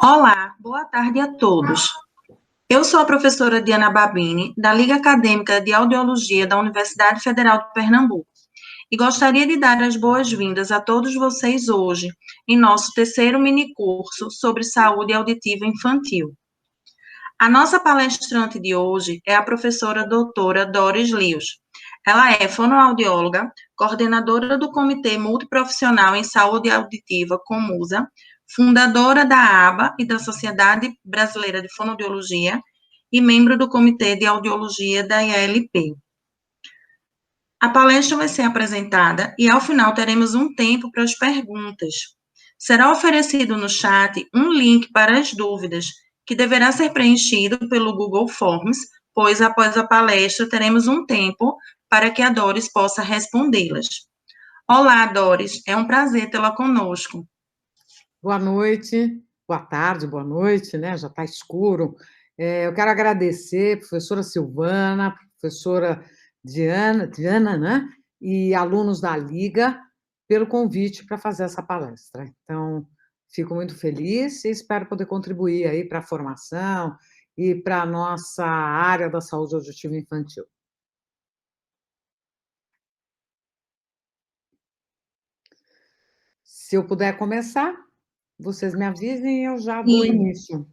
Olá, boa tarde a todos. Eu sou a professora Diana Babini, da Liga Acadêmica de Audiologia da Universidade Federal de Pernambuco, e gostaria de dar as boas-vindas a todos vocês hoje, em nosso terceiro minicurso sobre saúde auditiva infantil. A nossa palestrante de hoje é a professora doutora Doris Lios. Ela é fonoaudióloga, coordenadora do Comitê Multiprofissional em Saúde Auditiva, Comusa, fundadora da ABA e da Sociedade Brasileira de Fonoaudiologia e membro do Comitê de Audiologia da IALP. A palestra vai ser apresentada e, ao final, teremos um tempo para as perguntas. Será oferecido no chat um link para as dúvidas, que deverá ser preenchido pelo Google Forms, pois, após a palestra, teremos um tempo para que a Doris possa respondê-las. Olá, Doris, é um prazer tê-la conosco. Boa noite, boa tarde, boa noite, né? Já está escuro. Eu quero agradecer a professora Silvana, professora Diana, né? E alunos da Liga pelo convite para fazer essa palestra. Então, fico muito feliz e espero poder contribuir aí para a formação e para a nossa área da saúde auditiva infantil. Se eu puder começar, vocês me avisem e eu já dou início.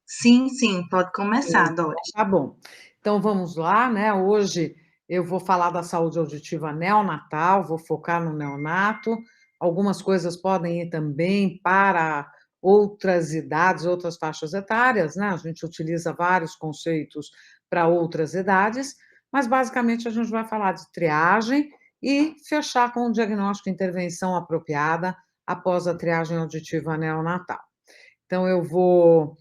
Sim, pode começar, Doris. Tá bom. Então, vamos lá, né? Hoje eu vou falar da saúde auditiva neonatal, vou focar no neonato. Algumas coisas podem ir também para outras idades, outras faixas etárias, né? A gente utiliza vários conceitos para outras idades, mas basicamente a gente vai falar de triagem e fechar com o diagnóstico e intervenção apropriada após a triagem auditiva neonatal. Então, eu vou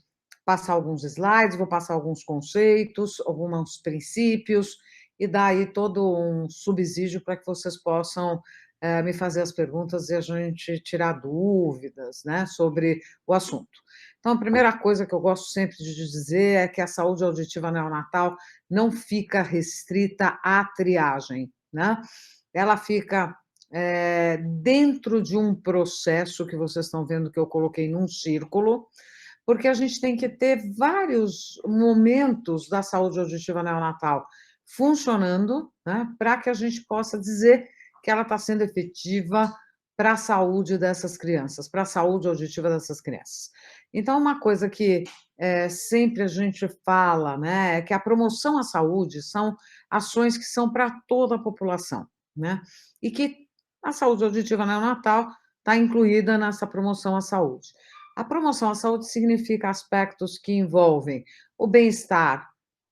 passar alguns slides, vou passar alguns conceitos, alguns princípios, e dar aí todo um subsídio para que vocês possam me fazer as perguntas e a gente tirar dúvidas, né, sobre o assunto. Então, a primeira coisa que eu gosto sempre de dizer é que a saúde auditiva neonatal não fica restrita à triagem, né? Ela fica dentro de um processo que vocês estão vendo que eu coloquei num círculo, porque a gente tem que ter vários momentos da saúde auditiva neonatal funcionando, né, para que a gente possa dizer que ela está sendo efetiva para a saúde dessas crianças, para a saúde auditiva dessas crianças. Então, uma coisa que sempre a gente fala, né, é que a promoção à saúde são ações que são para toda a população, né, e que a saúde auditiva neonatal está incluída nessa promoção à saúde. A promoção à saúde significa aspectos que envolvem o bem-estar,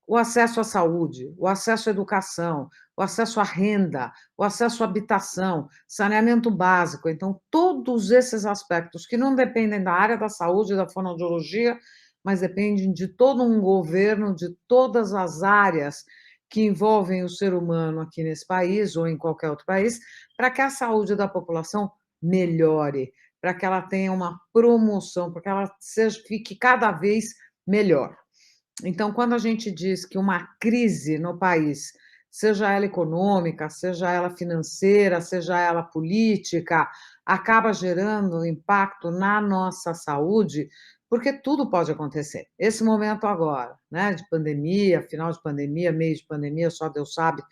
o acesso à saúde, o acesso à educação, o acesso à renda, o acesso à habitação, saneamento básico. Então, todos esses aspectos que não dependem da área da saúde e da fonoaudiologia, mas dependem de todo um governo, de todas as áreas que envolvem o ser humano aqui nesse país ou em qualquer outro país, para que a saúde da população melhore, para que ela tenha uma promoção, para que ela fique cada vez melhor. Então, quando a gente diz que uma crise no país, seja ela econômica, seja ela financeira, seja ela política, acaba gerando impacto na nossa saúde, porque tudo pode acontecer. Esse momento agora, né, de pandemia, final de pandemia, meio de pandemia, só Deus sabe,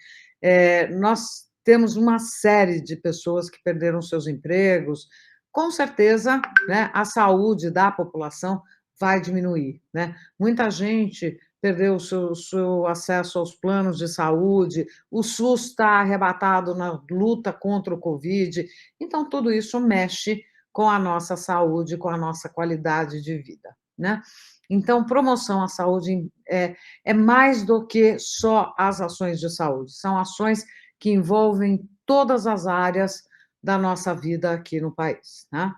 nós temos uma série de pessoas que perderam seus empregos. Com certeza, né, a saúde da população vai diminuir, né? Muita gente perdeu o seu acesso aos planos de saúde, o SUS está arrebatado na luta contra o Covid, então tudo isso mexe com a nossa saúde, com a nossa qualidade de vida, né? Então, promoção à saúde é mais do que só as ações de saúde, são ações que envolvem todas as áreas da nossa vida aqui no país, né?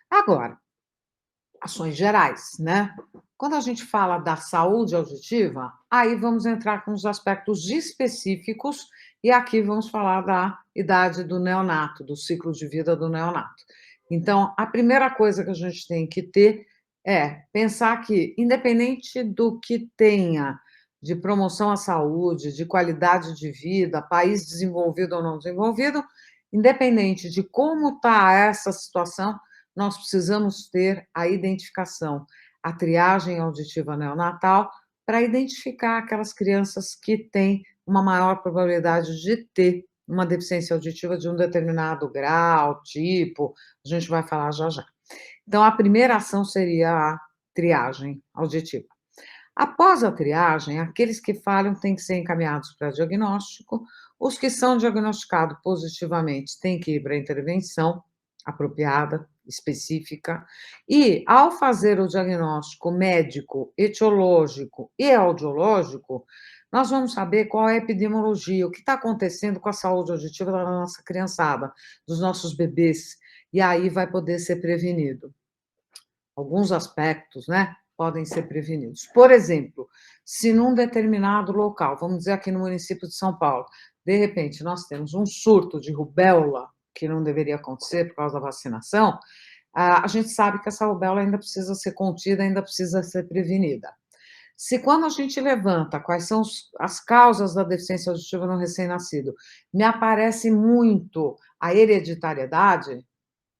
Agora, ações gerais, né? Quando a gente fala da saúde auditiva, aí vamos entrar com os aspectos específicos e aqui vamos falar da idade do neonato, do ciclo de vida do neonato. Então, a primeira coisa que a gente tem que ter é pensar que, independente do que tenha de promoção à saúde, de qualidade de vida, país desenvolvido ou não desenvolvido, independente de como está essa situação, nós precisamos ter a identificação, a triagem auditiva neonatal, para identificar aquelas crianças que têm uma maior probabilidade de ter uma deficiência auditiva de um determinado grau, tipo, a gente vai falar já já. Então, a primeira ação seria a triagem auditiva. Após a triagem, aqueles que falham têm que ser encaminhados para diagnóstico, os que são diagnosticados positivamente têm que ir para a intervenção apropriada, específica, e ao fazer o diagnóstico médico, etiológico e audiológico, nós vamos saber qual é a epidemiologia, o que está acontecendo com a saúde auditiva da nossa criançada, dos nossos bebês, e aí vai poder ser prevenido. Alguns aspectos, né, podem ser prevenidos. Por exemplo, se num determinado local, vamos dizer aqui no município de São Paulo, de repente nós temos um surto de rubéola, que não deveria acontecer por causa da vacinação, a gente sabe que essa rubéola ainda precisa ser contida, ainda precisa ser prevenida. Se quando a gente levanta quais são as causas da deficiência auditiva no recém-nascido, me aparece muito a hereditariedade,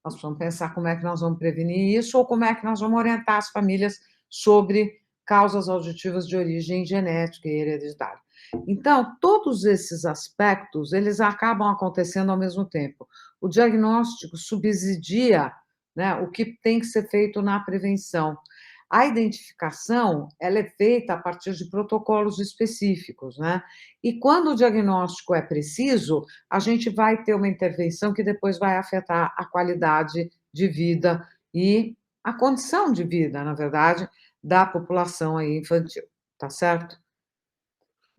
nós vamos pensar como é que nós vamos prevenir isso ou como é que nós vamos orientar as famílias sobre causas auditivas de origem genética e hereditária. Então, todos esses aspectos, eles acabam acontecendo ao mesmo tempo. O diagnóstico subsidia, né, o que tem que ser feito na prevenção. A identificação, ela é feita a partir de protocolos específicos, né? E quando o diagnóstico é preciso, a gente vai ter uma intervenção que depois vai afetar a qualidade de vida e a condição de vida, na verdade, da população aí infantil, tá certo?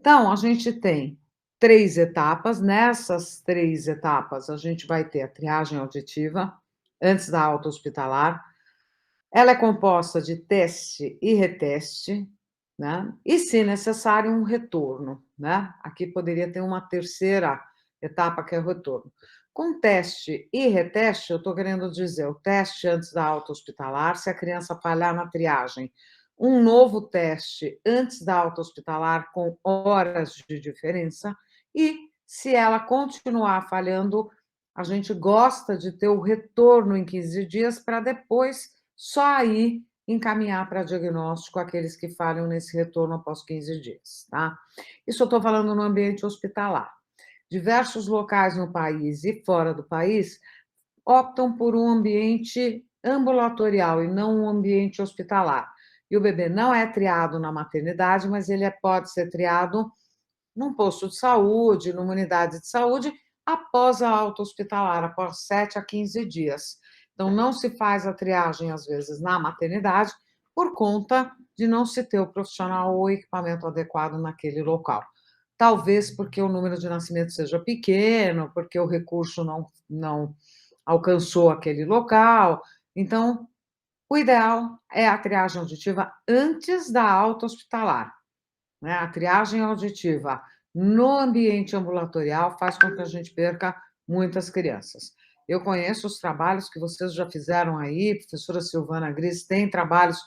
Então, a gente tem 3 etapas. Nessas 3 etapas, a gente vai ter a triagem auditiva antes da alta hospitalar. Ela é composta de teste e reteste, né, e, se necessário, um retorno, né. Aqui poderia ter uma terceira etapa, que é o retorno. Com teste e reteste, eu estou querendo dizer, o teste antes da alta hospitalar, se a criança falhar na triagem, um novo teste antes da alta hospitalar, com horas de diferença, e, se ela continuar falhando, a gente gosta de ter o retorno em 15 dias para depois só aí encaminhar para diagnóstico aqueles que falham nesse retorno após 15 dias, tá? Isso eu estou falando no ambiente hospitalar. Diversos locais no país e fora do país optam por um ambiente ambulatorial e não um ambiente hospitalar. E o bebê não é triado na maternidade, mas ele pode ser triado num posto de saúde, numa unidade de saúde, após a alta hospitalar, após 7 a 15 dias. Então, não se faz a triagem, às vezes, na maternidade, por conta de não se ter o profissional ou o equipamento adequado naquele local. Talvez porque o número de nascimentos seja pequeno, porque o recurso não alcançou aquele local. Então, o ideal é a triagem auditiva antes da alta hospitalar, né? A triagem auditiva no ambiente ambulatorial faz com que a gente perca muitas crianças. Eu conheço os trabalhos que vocês já fizeram aí, professora Silvana Gris, tem trabalhos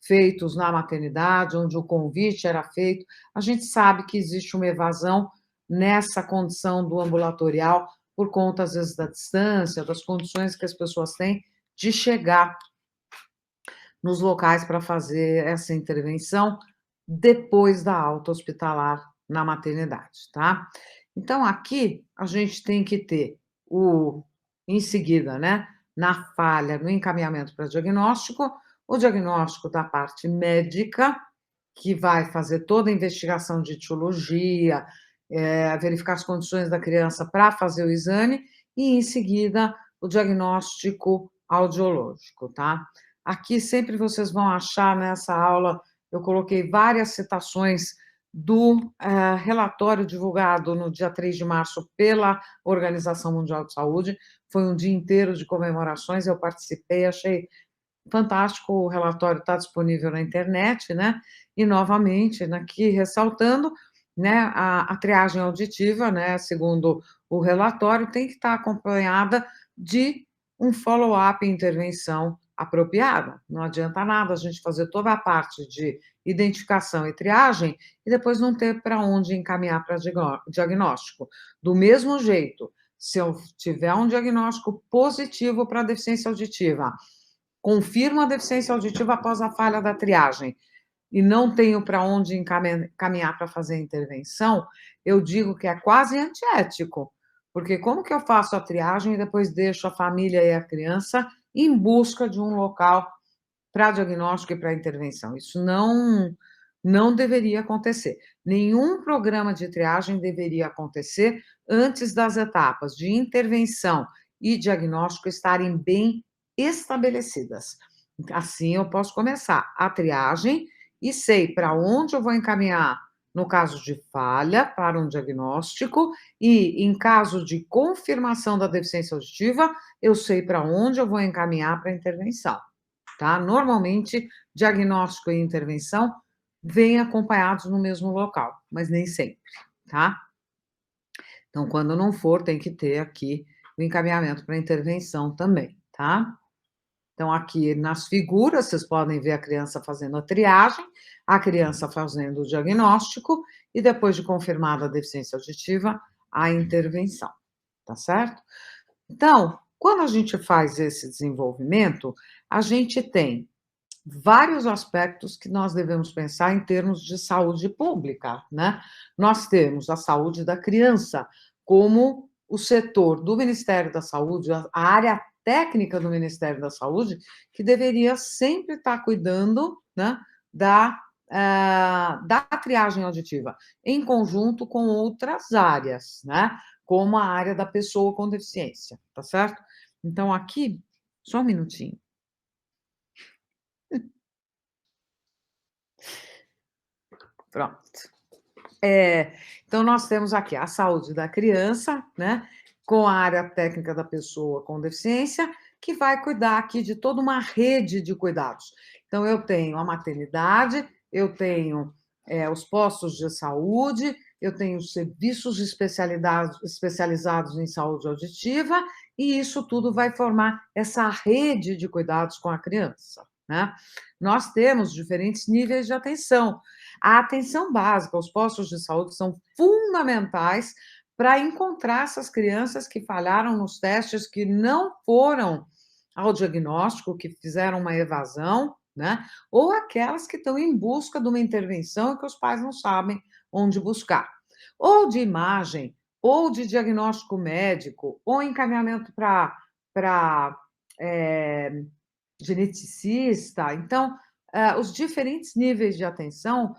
feitos na maternidade, onde o convite era feito. A gente sabe que existe uma evasão nessa condição do ambulatorial, por conta, às vezes, da distância, das condições que as pessoas têm de chegar nos locais para fazer essa intervenção depois da alta hospitalar na maternidade, tá? Então, aqui a gente tem que ter em seguida, né, na falha, no encaminhamento para diagnóstico, o diagnóstico da parte médica, que vai fazer toda a investigação de etiologia, verificar as condições da criança para fazer o exame, e, em seguida, o diagnóstico audiológico, tá? Aqui sempre vocês vão achar nessa aula, eu coloquei várias citações do relatório divulgado no dia 3 de março pela Organização Mundial de Saúde. Foi um dia inteiro de comemorações, eu participei, achei fantástico, o relatório está disponível na internet, né? E, novamente, aqui ressaltando, né, a triagem auditiva, né, segundo o relatório, tem que estar acompanhada de um follow-up e intervenção apropriada. Não adianta nada a gente fazer toda a parte de identificação e triagem e depois não ter para onde encaminhar para diagnóstico. Do mesmo jeito, se eu tiver um diagnóstico positivo para deficiência auditiva, confirmo a deficiência auditiva após a falha da triagem e não tenho para onde caminhar para fazer a intervenção, eu digo que é quase antiético, porque como que eu faço a triagem e depois deixo a família e a criança em busca de um local para diagnóstico e para intervenção? Isso não deveria acontecer. Nenhum programa de triagem deveria acontecer antes das etapas de intervenção e diagnóstico estarem bem estabelecidas. Assim, eu posso começar a triagem e sei para onde eu vou encaminhar no caso de falha para um diagnóstico e, em caso de confirmação da deficiência auditiva, eu sei para onde eu vou encaminhar para a intervenção, tá? Normalmente, diagnóstico e intervenção vêm acompanhados no mesmo local, mas nem sempre, tá? Então, quando não for, tem que ter aqui o encaminhamento para intervenção também, tá? Então, aqui nas figuras, vocês podem ver a criança fazendo a triagem, a criança fazendo o diagnóstico e, depois de confirmada a deficiência auditiva, a intervenção, tá certo? Então, quando a gente faz esse desenvolvimento, a gente tem vários aspectos que nós devemos pensar em termos de saúde pública, né? Nós temos a saúde da criança como o setor do Ministério da Saúde, a área técnica do Ministério da Saúde, que deveria sempre estar cuidando, né, da triagem auditiva, em conjunto com outras áreas, né, como a área da pessoa com deficiência, tá certo? Então, aqui, só um minutinho. Pronto. Então, nós temos aqui a saúde da criança, né, com a área técnica da pessoa com deficiência, que vai cuidar aqui de toda uma rede de cuidados. Então, eu tenho a maternidade, eu tenho os postos de saúde, eu tenho serviços especializados em saúde auditiva, e isso tudo vai formar essa rede de cuidados com a criança, né? Nós temos diferentes níveis de atenção. A atenção básica, os postos de saúde são fundamentais para encontrar essas crianças que falharam nos testes, que não foram ao diagnóstico, que fizeram uma evasão, né? Ou aquelas que estão em busca de uma intervenção e que os pais não sabem onde buscar. Ou de imagem, ou de diagnóstico médico, ou encaminhamento para geneticista. Então, os diferentes níveis de atenção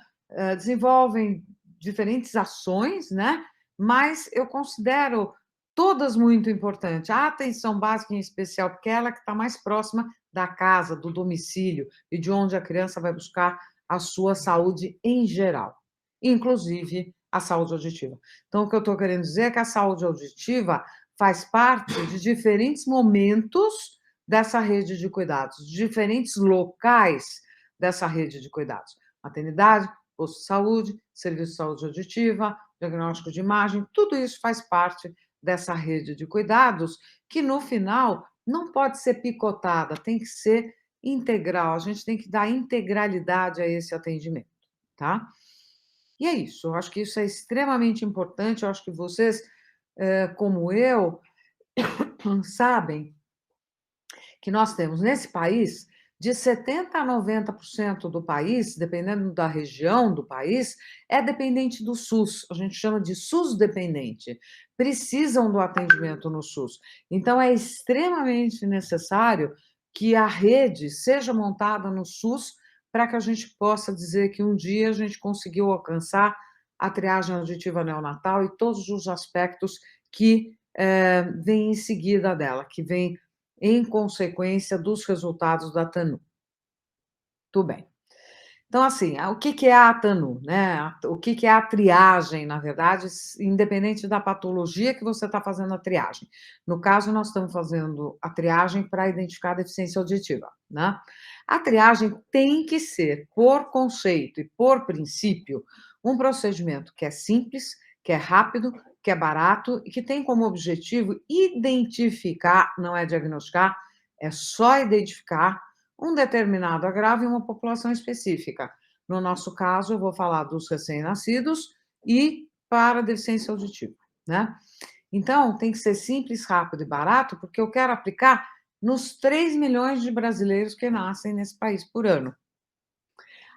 desenvolvem diferentes ações, né? Mas eu considero todas muito importantes. A atenção básica em especial, porque é ela que está mais próxima da casa, do domicílio e de onde a criança vai buscar a sua saúde em geral, inclusive a saúde auditiva. Então, o que eu estou querendo dizer é que a saúde auditiva faz parte de diferentes momentos dessa rede de cuidados, diferentes locais dessa rede de cuidados. Maternidade, posto de saúde, serviço de saúde auditiva, diagnóstico de imagem, tudo isso faz parte dessa rede de cuidados que, no final, não pode ser picotada, tem que ser integral, a gente tem que dar integralidade a esse atendimento, tá? E é isso, eu acho que isso é extremamente importante, eu acho que vocês, como eu, sabem que nós temos nesse país, de 70% a 90% do país, dependendo da região do país, é dependente do SUS. A gente chama de SUS dependente. Precisam do atendimento no SUS. Então, é extremamente necessário que a rede seja montada no SUS para que a gente possa dizer que um dia a gente conseguiu alcançar a triagem auditiva neonatal e todos os aspectos que vêm em seguida dela, que vêm em consequência dos resultados da TANU. Tudo bem. Então, assim, o que é a TANU, né? O que é a triagem, na verdade, independente da patologia que você está fazendo a triagem. No caso, nós estamos fazendo a triagem para identificar a deficiência auditiva, né? A triagem tem que ser, por conceito e por princípio, um procedimento que é simples, que é rápido, que é barato e que tem como objetivo identificar, não é diagnosticar, é só identificar um determinado agravo em uma população específica. No nosso caso, eu vou falar dos recém-nascidos e para a deficiência auditiva, né? Então, tem que ser simples, rápido e barato, porque eu quero aplicar nos 3 milhões de brasileiros que nascem nesse país por ano.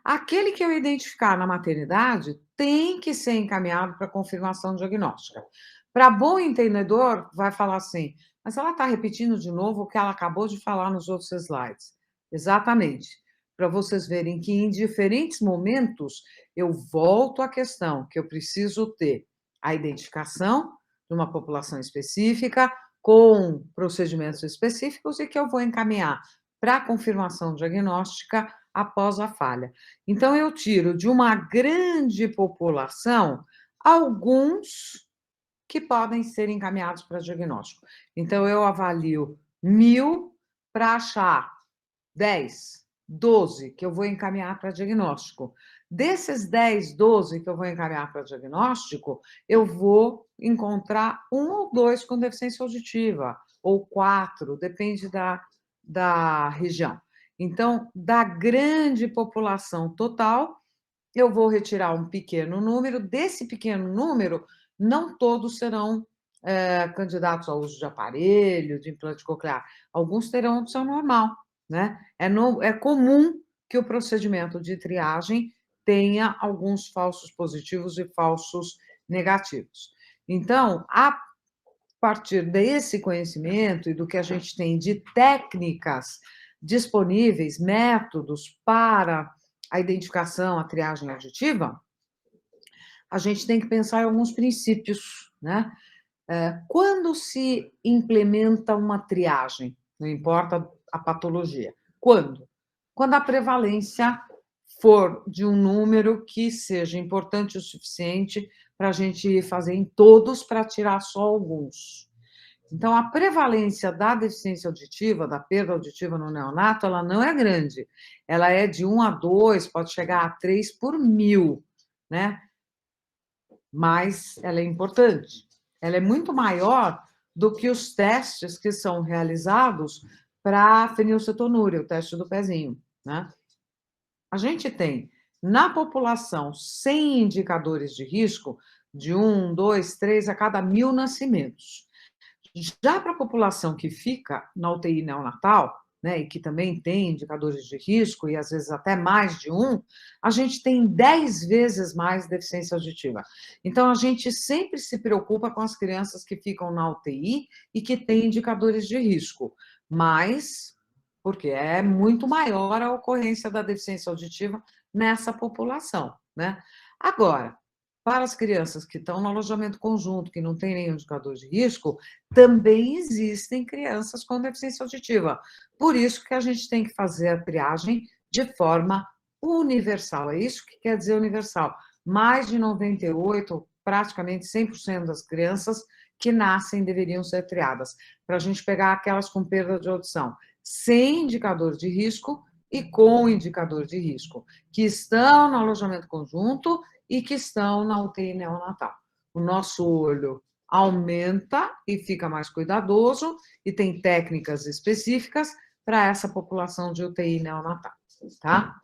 Aquele que eu identificar na maternidade tem que ser encaminhado para confirmação diagnóstica. Para bom entendedor, vai falar assim, mas ela está repetindo de novo o que ela acabou de falar nos outros slides. Exatamente. Para vocês verem que em diferentes momentos eu volto à questão que eu preciso ter a identificação de uma população específica, com procedimentos específicos e que eu vou encaminhar para a confirmação diagnóstica após a falha. Então, eu tiro de uma grande população alguns que podem ser encaminhados para diagnóstico. Então, eu avalio 1.000 para achar 10, 12 que eu vou encaminhar para diagnóstico. Desses 10, 12 que eu vou encaminhar para diagnóstico, eu vou encontrar 1 ou 2 com deficiência auditiva, ou 4, depende da região. Então, da grande população total, eu vou retirar um pequeno número. Desse pequeno número, não todos serão candidatos ao uso de aparelho, de implante coclear. Alguns terão opção normal, né? É comum que o procedimento de triagem tenha alguns falsos positivos e falsos negativos. Então, a partir desse conhecimento e do que a gente tem de técnicas disponíveis, métodos para a identificação, a triagem auditiva, a gente tem que pensar em alguns princípios, né? Quando se implementa uma triagem, não importa a patologia, quando? Quando a prevalência for de um número que seja importante o suficiente para a gente fazer em todos para tirar só alguns. Então, a prevalência da deficiência auditiva, da perda auditiva no neonato, ela não é grande. Ela é de 1 a 2, pode chegar a 3 por 1.000, né? Mas ela é importante. Ela é muito maior do que os testes que são realizados para a fenilcetonúria, o teste do pezinho, né? A gente tem, na população sem indicadores de risco, de 1, 2, 3 a cada 1.000 nascimentos. Já para a população que fica na UTI neonatal, né, e que também tem indicadores de risco, e às vezes até mais de um, a gente tem 10 vezes mais deficiência auditiva. Então, a gente sempre se preocupa com as crianças que ficam na UTI e que têm indicadores de risco, mas porque é muito maior a ocorrência da deficiência auditiva nessa população, né? Agora, para as crianças que estão no alojamento conjunto, que não tem nenhum indicador de risco, também existem crianças com deficiência auditiva. Por isso que a gente tem que fazer a triagem de forma universal. É isso que quer dizer universal. Mais de 98, praticamente 100% das crianças que nascem deveriam ser triadas, para a gente pegar aquelas com perda de audição, sem indicador de risco e com indicador de risco, que estão no alojamento conjunto e que estão na UTI neonatal. O nosso olho aumenta e fica mais cuidadoso e tem técnicas específicas para essa população de UTI neonatal, tá?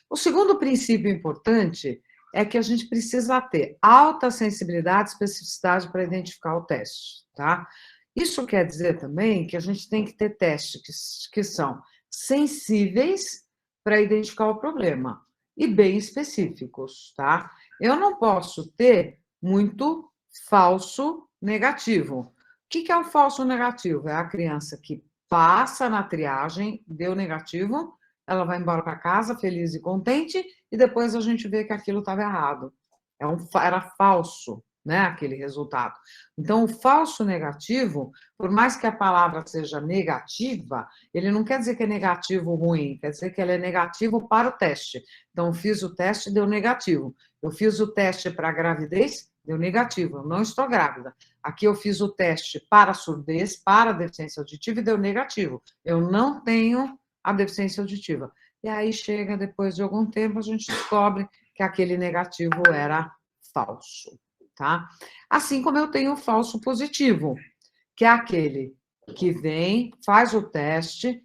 O segundo princípio importante é que a gente precisa ter alta sensibilidade e especificidade para identificar o teste, tá? Isso quer dizer também que a gente tem que ter testes que são sensíveis para identificar o problema e bem específicos, tá? Eu não posso ter muito falso negativo. O que é o falso negativo? É a criança que passa na triagem, deu negativo, ela vai embora para casa feliz e contente, e depois a gente vê que aquilo estava errado. Era falso, né, aquele resultado. Então, o falso negativo, por mais que a palavra seja negativa, ele não quer dizer que é negativo ruim, quer dizer que ele é negativo para o teste. Então, eu fiz o teste, deu negativo. Eu fiz o teste para a gravidez, deu negativo, eu não estou grávida. Aqui eu fiz o teste para a surdez, para a deficiência auditiva e deu negativo. Eu não tenho a deficiência auditiva. E aí chega, depois de algum tempo, a gente descobre que aquele negativo era falso, tá? Assim como eu tenho o falso positivo, que é aquele que vem, faz o teste,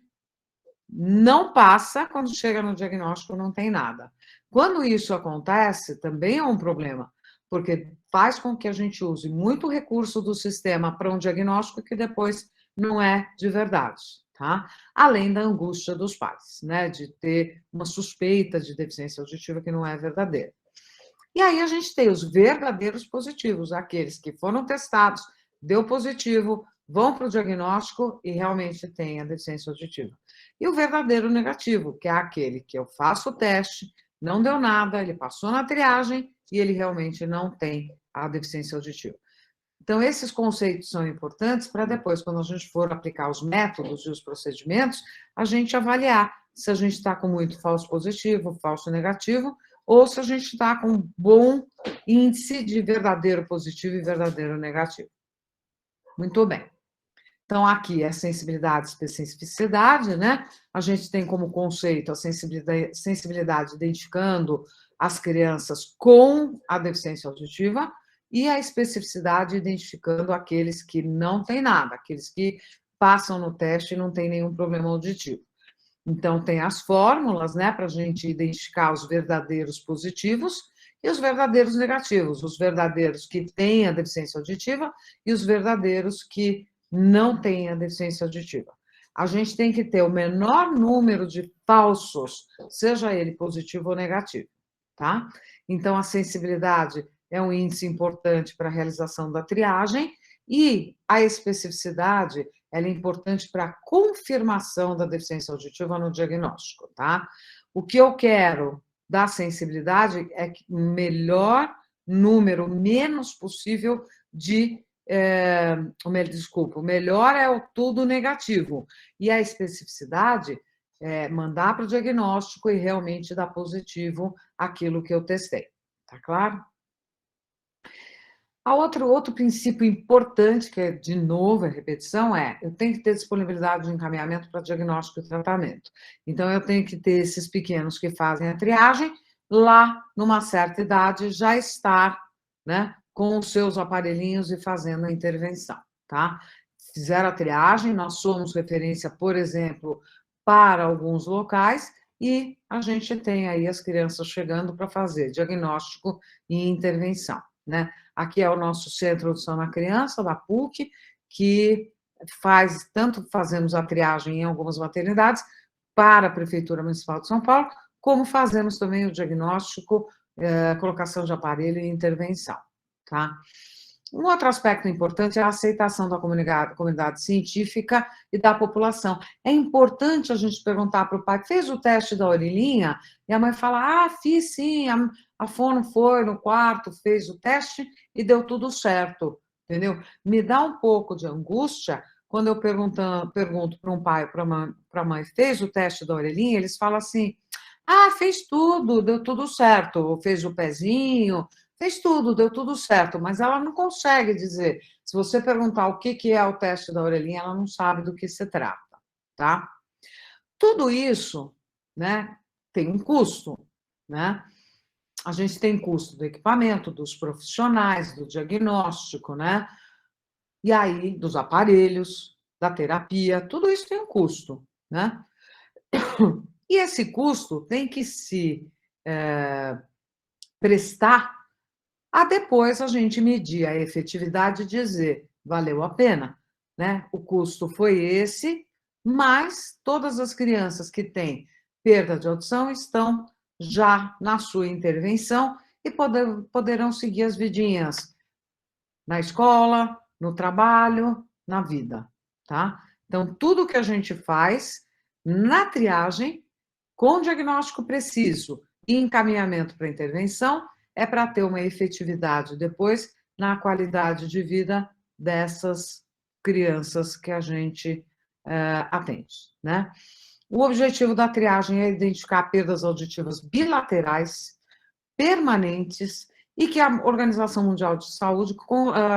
não passa, quando chega no diagnóstico não tem nada. Quando isso acontece, também é um problema, porque faz com que a gente use muito recurso do sistema para um diagnóstico que depois não é de verdade, tá? Além da angústia dos pais, né? De ter uma suspeita de deficiência auditiva que não é verdadeira. E aí a gente tem os verdadeiros positivos, aqueles que foram testados, deu positivo, vão para o diagnóstico e realmente têm a deficiência auditiva. E o verdadeiro negativo, que é aquele que eu faço o teste, não deu nada, ele passou na triagem e ele realmente não tem a deficiência auditiva. Então, esses conceitos são importantes para depois, quando a gente for aplicar os métodos e os procedimentos, a gente avaliar se a gente está com muito falso positivo, falso negativo, ou se a gente está com um bom índice de verdadeiro positivo e verdadeiro negativo. Muito bem. Então, aqui é sensibilidade e especificidade, né? A gente tem como conceito a sensibilidade identificando as crianças com a deficiência auditiva e a especificidade identificando aqueles que não têm nada, aqueles que passam no teste e não têm nenhum problema auditivo. Então, tem as fórmulas, né, para a gente identificar os verdadeiros positivos e os verdadeiros negativos, os verdadeiros que têm a deficiência auditiva e os verdadeiros que não têm a deficiência auditiva. A gente tem que ter o menor número de falsos, seja ele positivo ou negativo, tá? Então, a sensibilidade é um índice importante para a realização da triagem e a especificidade ela é importante para a confirmação da deficiência auditiva no diagnóstico, tá? O que eu quero da sensibilidade é que o melhor número, menos possível de desculpa, o melhor é o tudo negativo. E a especificidade é mandar para o diagnóstico e realmente dar positivo aquilo que eu testei. Tá claro? Outro princípio importante, que é, de novo, a repetição, eu tenho que ter disponibilidade de encaminhamento para diagnóstico e tratamento. Então, eu tenho que ter esses pequenos que fazem a triagem, lá, numa certa idade, já estar, né, com os seus aparelhinhos e fazendo a intervenção, tá? Fizeram a triagem, nós somos referência, por exemplo, para alguns locais, e a gente tem aí as crianças chegando para fazer diagnóstico e intervenção, né? Aqui é o nosso Centro de Audição na Criança, da PUC, que tanto fazemos a triagem em algumas maternidades para a Prefeitura Municipal de São Paulo, como fazemos também o diagnóstico, colocação de aparelho e intervenção, tá? Um outro aspecto importante é a aceitação da comunidade científica e da população. É importante a gente perguntar para o pai, fez o teste da orelhinha? E a mãe fala, fiz sim, a fono foi no quarto, fez o teste e deu tudo certo, entendeu? Me dá um pouco de angústia quando eu pergunto para um pai, para a mãe, fez o teste da orelhinha? Eles falam assim, fez tudo, deu tudo certo, fez o pezinho, fez tudo, deu tudo certo, mas ela não consegue dizer. Se você perguntar o que é o teste da orelhinha, ela não sabe do que se trata, tá? Tudo isso, né, tem um custo, né? A gente tem custo do equipamento, dos profissionais, do diagnóstico, né? E aí, dos aparelhos, da terapia, tudo isso tem um custo, né? E esse custo tem que se prestar a depois a gente medir a efetividade e dizer, valeu a pena, né? O custo foi esse, mas todas as crianças que têm perda de audição estão já na sua intervenção e poderão seguir as vidinhas na escola, no trabalho, na vida, tá? Então, tudo que a gente faz na triagem, com diagnóstico preciso e encaminhamento para intervenção, é para ter uma efetividade depois na qualidade de vida dessas crianças que a gente atende, né? O objetivo da triagem é identificar perdas auditivas bilaterais, permanentes, e que a Organização Mundial de Saúde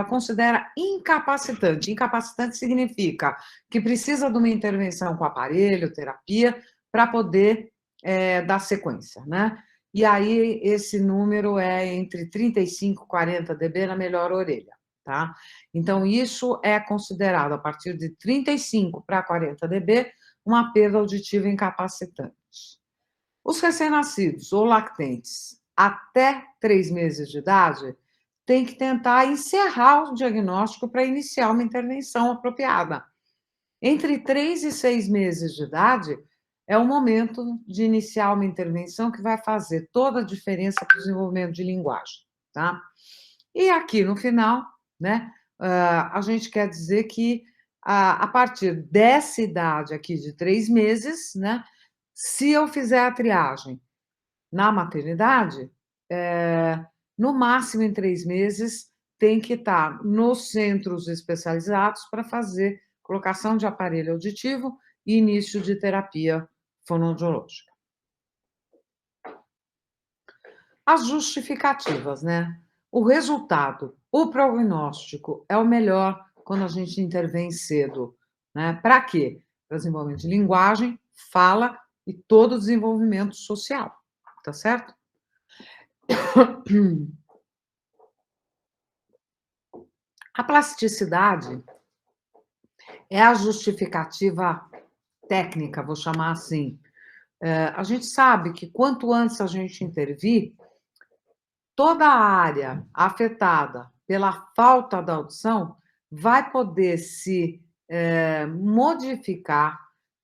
considera incapacitante. Incapacitante significa que precisa de uma intervenção com aparelho, terapia, para poder dar sequência, né? E aí, esse número é entre 35 e 40 dB na melhor orelha, tá? Então, isso é considerado, a partir de 35 para 40 dB, uma perda auditiva incapacitante. Os recém-nascidos ou lactentes até 3 meses de idade têm que tentar encerrar o diagnóstico para iniciar uma intervenção apropriada, Entre 3 e 6 meses de idade é o momento de iniciar uma intervenção que vai fazer toda a diferença para o desenvolvimento de linguagem, tá? E aqui no final, né, a gente quer dizer que a partir dessa idade aqui de 3 meses, né, se eu fizer a triagem na maternidade, no máximo em 3 meses, tem que estar nos centros especializados para fazer colocação de aparelho auditivo e início de terapia fonoaudiológica. As justificativas, né? O resultado, o prognóstico é o melhor quando a gente intervém cedo, né? Para quê? Para desenvolvimento de linguagem, fala e todo o desenvolvimento social, tá certo? A plasticidade é a justificativa técnica, vou chamar assim. A gente sabe que quanto antes a gente intervir, toda a área afetada pela falta da audição vai poder se modificar,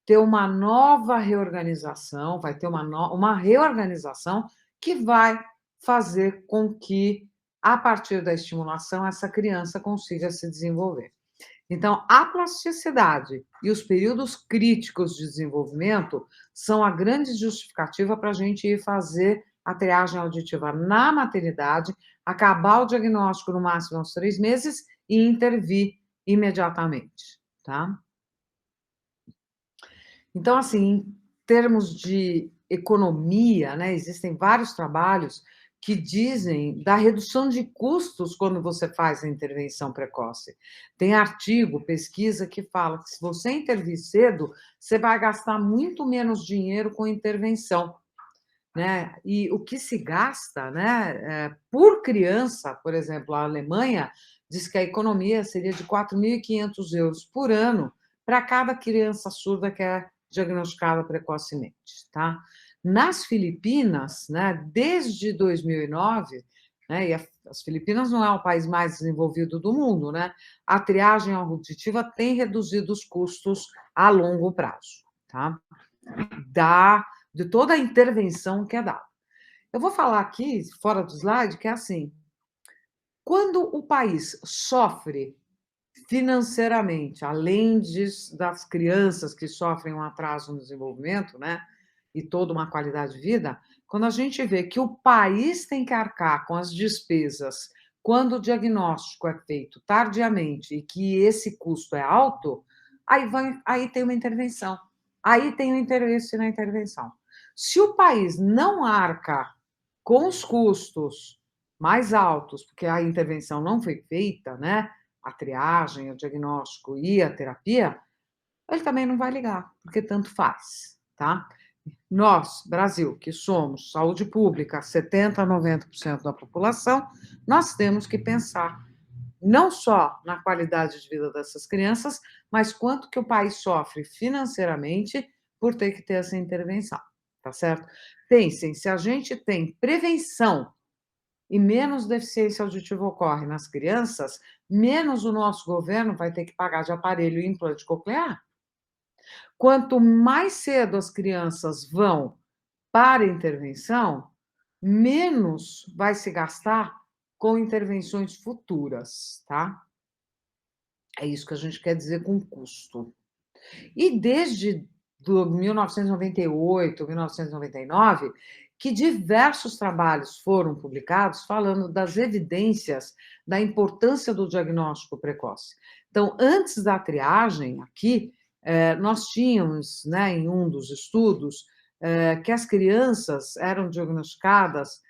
ter uma nova reorganização, vai ter uma reorganização que vai fazer com que, a partir da estimulação, essa criança consiga se desenvolver. Então, a plasticidade e os períodos críticos de desenvolvimento são a grande justificativa para a gente ir fazer a triagem auditiva na maternidade, acabar o diagnóstico no máximo aos 3 meses e intervir imediatamente, tá? Então, assim, em termos de economia, né, existem vários trabalhos que dizem da redução de custos quando você faz a intervenção precoce. Tem artigo, pesquisa que fala que se você intervir cedo, você vai gastar muito menos dinheiro com intervenção, né? E o que se gasta, né, por criança, por exemplo, a Alemanha diz que a economia seria de 4.500 euros por ano para cada criança surda que é diagnosticada precocemente, tá? Nas Filipinas, né, desde 2009, né, e as Filipinas não é o país mais desenvolvido do mundo, né? A triagem auditiva tem reduzido os custos a longo prazo, tá? De toda a intervenção que é dada. Eu vou falar aqui, fora do slide, que é assim: quando o país sofre financeiramente, além das crianças que sofrem um atraso no desenvolvimento, né, e toda uma qualidade de vida, quando a gente vê que o país tem que arcar com as despesas quando o diagnóstico é feito tardiamente e que esse custo é alto, aí tem uma intervenção. Aí tem o interesse na intervenção. Se o país não arca com os custos mais altos, porque a intervenção não foi feita, né? A triagem, o diagnóstico e a terapia, ele também não vai ligar, porque tanto faz, tá? Nós, Brasil, que somos saúde pública, 70% a 90% da população, nós temos que pensar não só na qualidade de vida dessas crianças, mas quanto que o país sofre financeiramente por ter que ter essa intervenção, tá certo? Pensem, se a gente tem prevenção e menos deficiência auditiva ocorre nas crianças, menos o nosso governo vai ter que pagar de aparelho e implante coclear. Quanto mais cedo as crianças vão para a intervenção, menos vai se gastar com intervenções futuras, tá? É isso que a gente quer dizer com custo. E desde 1998, 1999, que diversos trabalhos foram publicados falando das evidências da importância do diagnóstico precoce. Então, antes da triagem, aqui, nós tínhamos, né, em um dos estudos, que as crianças eram diagnosticadas,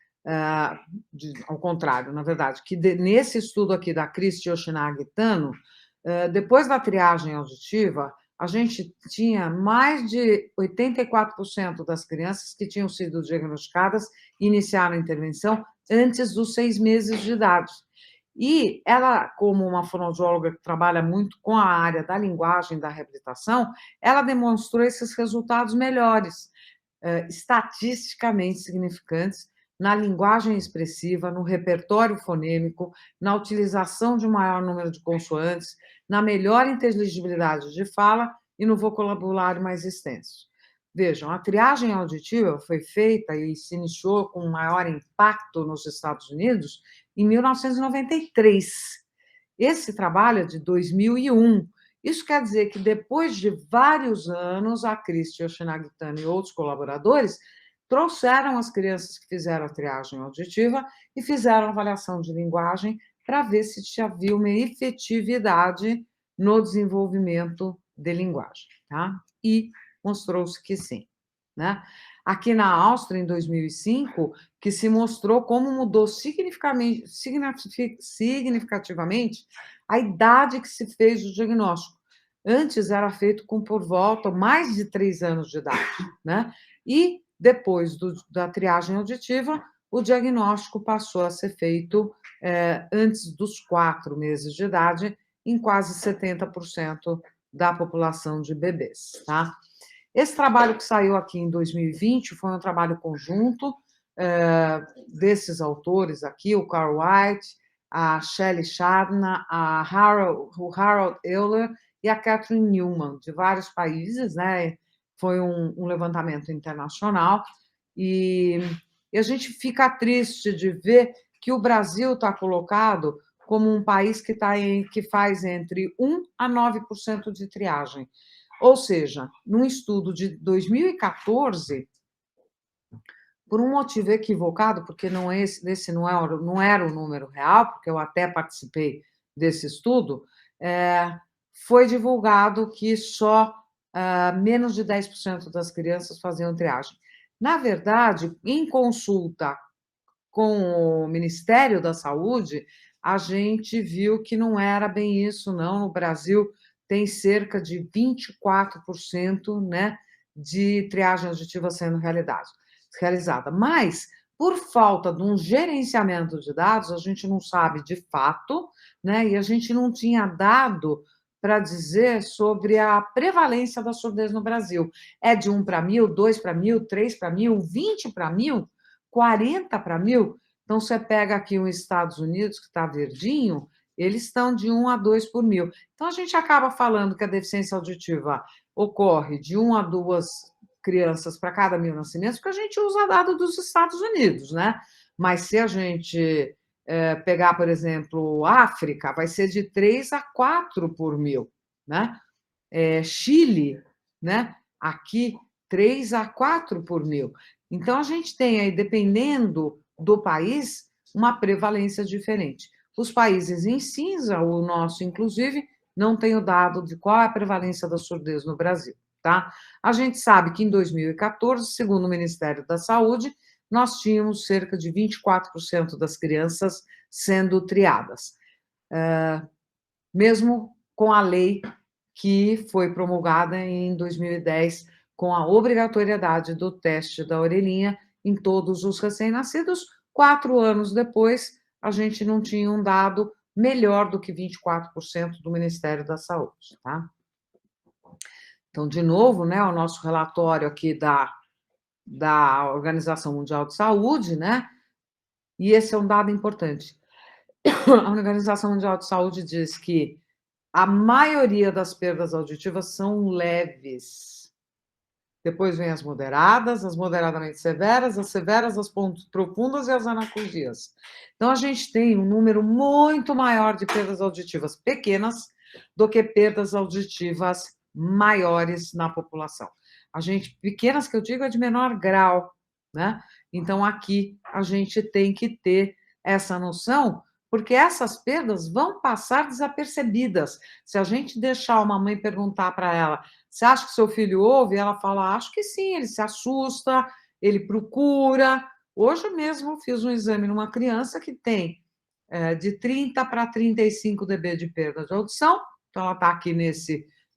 ao contrário, na verdade, que nesse estudo aqui da Christy Yoshinagi e Tano, depois da triagem auditiva, a gente tinha mais de 84% das crianças que tinham sido diagnosticadas e iniciaram a intervenção antes dos 6 meses de idade. E ela, como uma fonoaudióloga que trabalha muito com a área da linguagem da reabilitação, ela demonstrou esses resultados melhores, estatisticamente significantes, na linguagem expressiva, no repertório fonêmico, na utilização de um maior número de consoantes, na melhor inteligibilidade de fala e no vocabulário mais extenso. Vejam, a triagem auditiva foi feita e se iniciou com maior impacto nos Estados Unidos em 1993. Esse trabalho é de 2001. Isso quer dizer que depois de vários anos, a Christie Yoshinagitani e outros colaboradores trouxeram as crianças que fizeram a triagem auditiva e fizeram a avaliação de linguagem para ver se havia uma efetividade no desenvolvimento de linguagem, tá? E mostrou-se que sim, né? Aqui na Áustria, em 2005, que se mostrou como mudou significativamente a idade que se fez o diagnóstico. Antes era feito com por volta mais de 3 anos de idade, né? E depois da triagem auditiva, o diagnóstico passou a ser feito antes dos 4 meses de idade, em quase 70% da população de bebês, tá? Esse trabalho que saiu aqui em 2020 foi um trabalho conjunto desses autores aqui, o Carl White, a Shelley Chadna, o Harold Euler e a Catherine Newman, de vários países, né? Foi um levantamento internacional e a gente fica triste de ver que o Brasil está colocado como um país que faz entre 1 a 9% de triagem. Ou seja, num estudo de 2014, por um motivo equivocado, porque esse não era o número real, porque eu até participei desse estudo, foi divulgado que só menos de 10% das crianças faziam triagem. Na verdade, em consulta com o Ministério da Saúde, a gente viu que não era bem isso, não. No Brasil, tem cerca de 24%, né, de triagem auditiva sendo realizada. Mas, por falta de um gerenciamento de dados, a gente não sabe de fato, né, e a gente não tinha dado para dizer sobre a prevalência da surdez no Brasil. É de 1 para 1.000, 2 para 1.000, 3 para 1.000, 20 para 1.000, 40 para 1.000. Então, você pega aqui os Estados Unidos, que está verdinho, eles estão de 1 a 2 por 1.000. Então, a gente acaba falando que a deficiência auditiva ocorre de 1 a 2 crianças para cada 1.000 nascimentos, porque a gente usa dado dos Estados Unidos, né? Mas se a gente pegar, por exemplo, África, vai ser de 3 a 4 por 1.000, né? Chile, né? Aqui, 3 a 4 por 1.000. Então, a gente tem aí, dependendo do país, uma prevalência diferente. Os países em cinza, o nosso, inclusive, não tem o dado de qual é a prevalência da surdez no Brasil, tá? A gente sabe que em 2014, segundo o Ministério da Saúde, nós tínhamos cerca de 24% das crianças sendo triadas. Mesmo com a lei que foi promulgada em 2010, com a obrigatoriedade do teste da orelhinha em todos os recém-nascidos. 4 anos depois, a gente não tinha um dado melhor do que 24% do Ministério da Saúde, tá? Então, de novo, né, o nosso relatório aqui da Organização Mundial de Saúde, né? E esse é um dado importante. A Organização Mundial de Saúde diz que a maioria das perdas auditivas são leves. Depois vem as moderadamente severas, as profundas e as anacusias. Então, a gente tem um número muito maior de perdas auditivas pequenas do que perdas auditivas maiores na população. Pequenas, que eu digo, é de menor grau, né? Então, aqui, a gente tem que ter essa noção, porque essas perdas vão passar desapercebidas. Se a gente deixar uma mãe perguntar para ela: você acha que seu filho ouve? Ela fala: acho que sim, ele se assusta, ele procura. Hoje mesmo eu fiz um exame numa criança que tem de 30 para 35 dB de perda de audição, então ela está aqui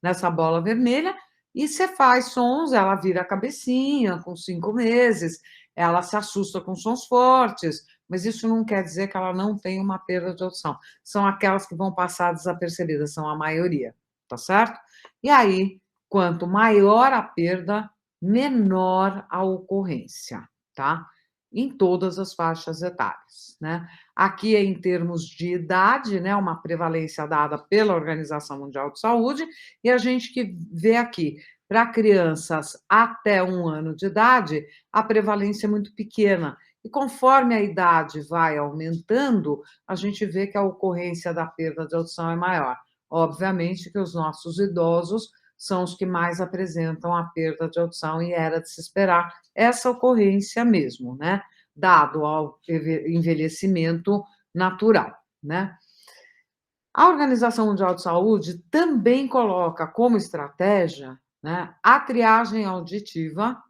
nessa bola vermelha, e você faz sons, ela vira a cabecinha com 5 meses, ela se assusta com sons fortes, mas isso não quer dizer que ela não tem uma perda de audição. São aquelas que vão passar desapercebidas, são a maioria, tá certo? E aí, quanto maior a perda, menor a ocorrência, tá? em todas as faixas etárias, né? Aqui é em termos de idade, né, uma prevalência dada pela Organização Mundial de Saúde, e a gente que vê aqui, para crianças até 1 ano de idade, a prevalência é muito pequena. E conforme a idade vai aumentando, a gente vê que a ocorrência da perda de audição é maior. Obviamente que os nossos idosos são os que mais apresentam a perda de audição, e era de se esperar essa ocorrência mesmo, né? Dado ao envelhecimento natural, né? A Organização Mundial de Saúde também coloca como estratégia, né, a triagem auditiva,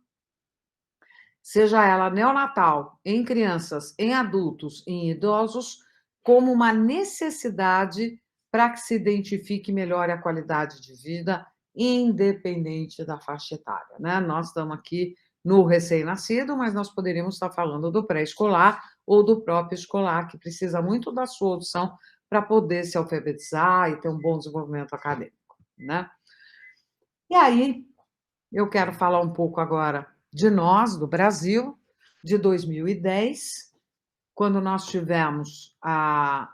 seja ela neonatal, em crianças, em adultos, em idosos, como uma necessidade para que se identifique melhor a qualidade de vida, independente da faixa etária, né? Nós estamos aqui no recém-nascido, mas nós poderíamos estar falando do pré-escolar ou do próprio escolar, que precisa muito da sua audição para poder se alfabetizar e ter um bom desenvolvimento acadêmico, né? E aí, eu quero falar um pouco agora de nós, do Brasil, de 2010, quando nós tivemos a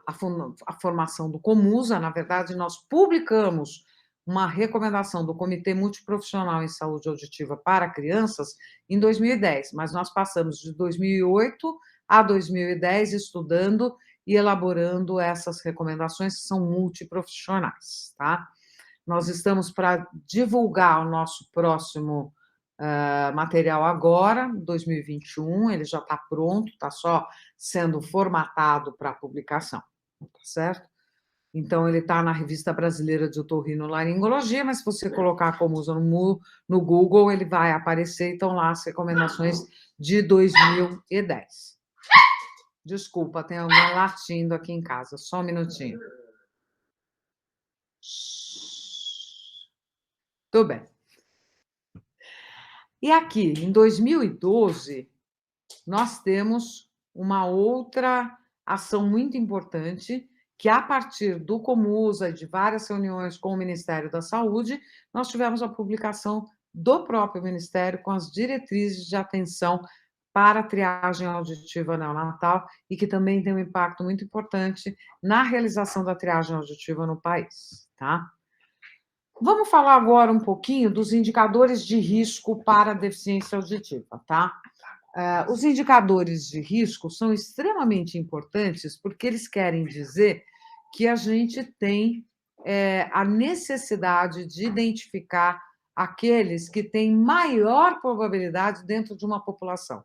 formação do Comusa. Na verdade, nós publicamos uma recomendação do Comitê Multiprofissional em Saúde Auditiva para Crianças em 2010, mas nós passamos de 2008 a 2010 estudando e elaborando essas recomendações, que são multiprofissionais, tá? Nós estamos para divulgar o nosso próximo material agora, 2021, ele já está pronto, está só sendo formatado para publicação, tá certo? Então, ele está na Revista Brasileira de Otorrinolaringologia, mas se você colocar como usa no Google, ele vai aparecer, então lá as recomendações de 2010. Desculpa, tem alguém latindo aqui em casa, só um minutinho. Tudo bem. E aqui, em 2012, nós temos uma outra ação muito importante, que a partir do Comusa e de várias reuniões com o Ministério da Saúde, nós tivemos a publicação do próprio Ministério com as diretrizes de atenção para a triagem auditiva neonatal, e que também tem um impacto muito importante na realização da triagem auditiva no país, tá? Vamos falar agora um pouquinho dos indicadores de risco para a deficiência auditiva, tá? Os indicadores de risco são extremamente importantes, porque eles querem dizer que a gente tem a necessidade de identificar aqueles que têm maior probabilidade dentro de uma população.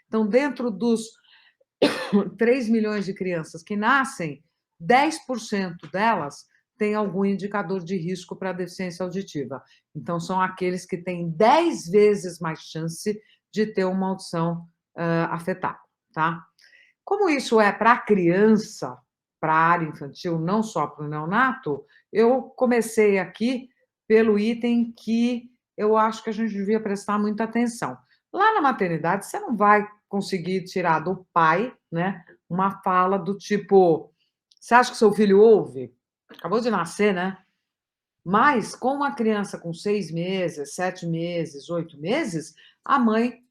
Então, dentro dos 3 milhões de crianças que nascem, 10% delas têm algum indicador de risco para deficiência auditiva. Então, são aqueles que têm 10 vezes mais chance de ter uma audição afetada, tá? Como isso é para a criança, para a área infantil, não só para o neonato, eu comecei aqui pelo item que eu acho que a gente devia prestar muita atenção. Lá na maternidade, você não vai conseguir tirar do pai, né, uma fala do tipo: você acha que seu filho ouve? Acabou de nascer, né? Mas, com uma criança com 6 meses, 7 meses, 8 meses, a mãe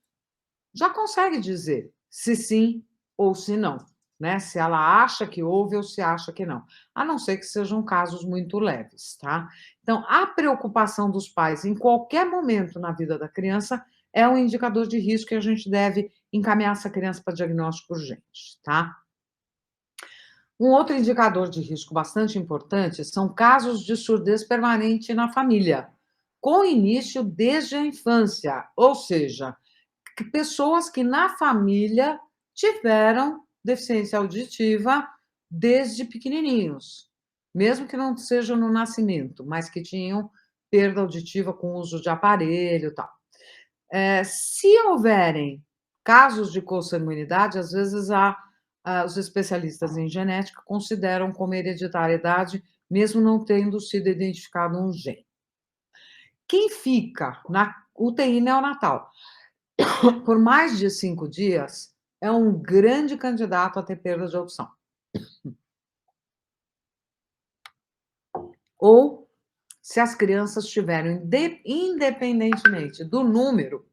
já consegue dizer se sim ou se não, né? Se ela acha que ouve ou se acha que não, a não ser que sejam casos muito leves, tá? Então, a preocupação dos pais em qualquer momento na vida da criança é um indicador de risco, e a gente deve encaminhar essa criança para diagnóstico urgente, tá? Um outro indicador de risco bastante importante são casos de surdez permanente na família, com início desde a infância, ou seja, pessoas que na família tiveram deficiência auditiva desde pequenininhos, mesmo que não seja no nascimento, mas que tinham perda auditiva com uso de aparelho e tal. Se houverem casos de consanguinidade, às vezes os especialistas em genética consideram como hereditariedade, mesmo não tendo sido identificado um gene. Quem fica na UTI neonatal por mais de 5 dias é um grande candidato a ter perda de audição. Ou, se as crianças tiveram, independentemente do número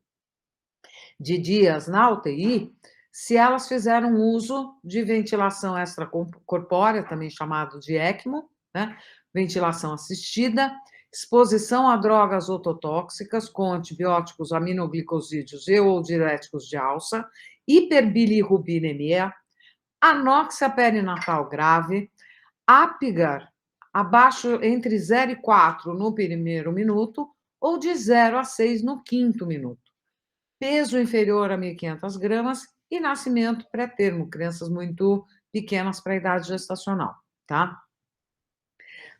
de dias na UTI, se elas fizeram uso de ventilação extracorpórea, também chamado de ECMO, né? Ventilação assistida, exposição a drogas ototóxicas com antibióticos, aminoglicosídeos e ou diuréticos de alça, hiperbilirrubinemia, anóxia perinatal grave, Apgar abaixo entre 0 e 4 no primeiro minuto ou de 0 a 6 no quinto minuto. Peso inferior a 1.500 gramas e nascimento pré-termo, crianças muito pequenas para a idade gestacional, tá?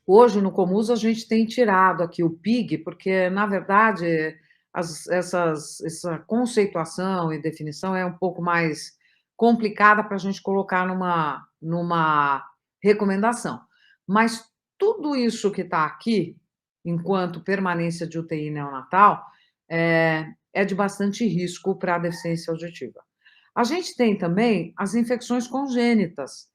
Hoje, no Comus, a gente tem tirado aqui o PIG, porque, na verdade, essa conceituação e definição é um pouco mais complicada para a gente colocar numa recomendação. Mas tudo isso que está aqui, enquanto permanência de UTI neonatal, é de bastante risco para a deficiência auditiva. A gente tem também as infecções congênitas,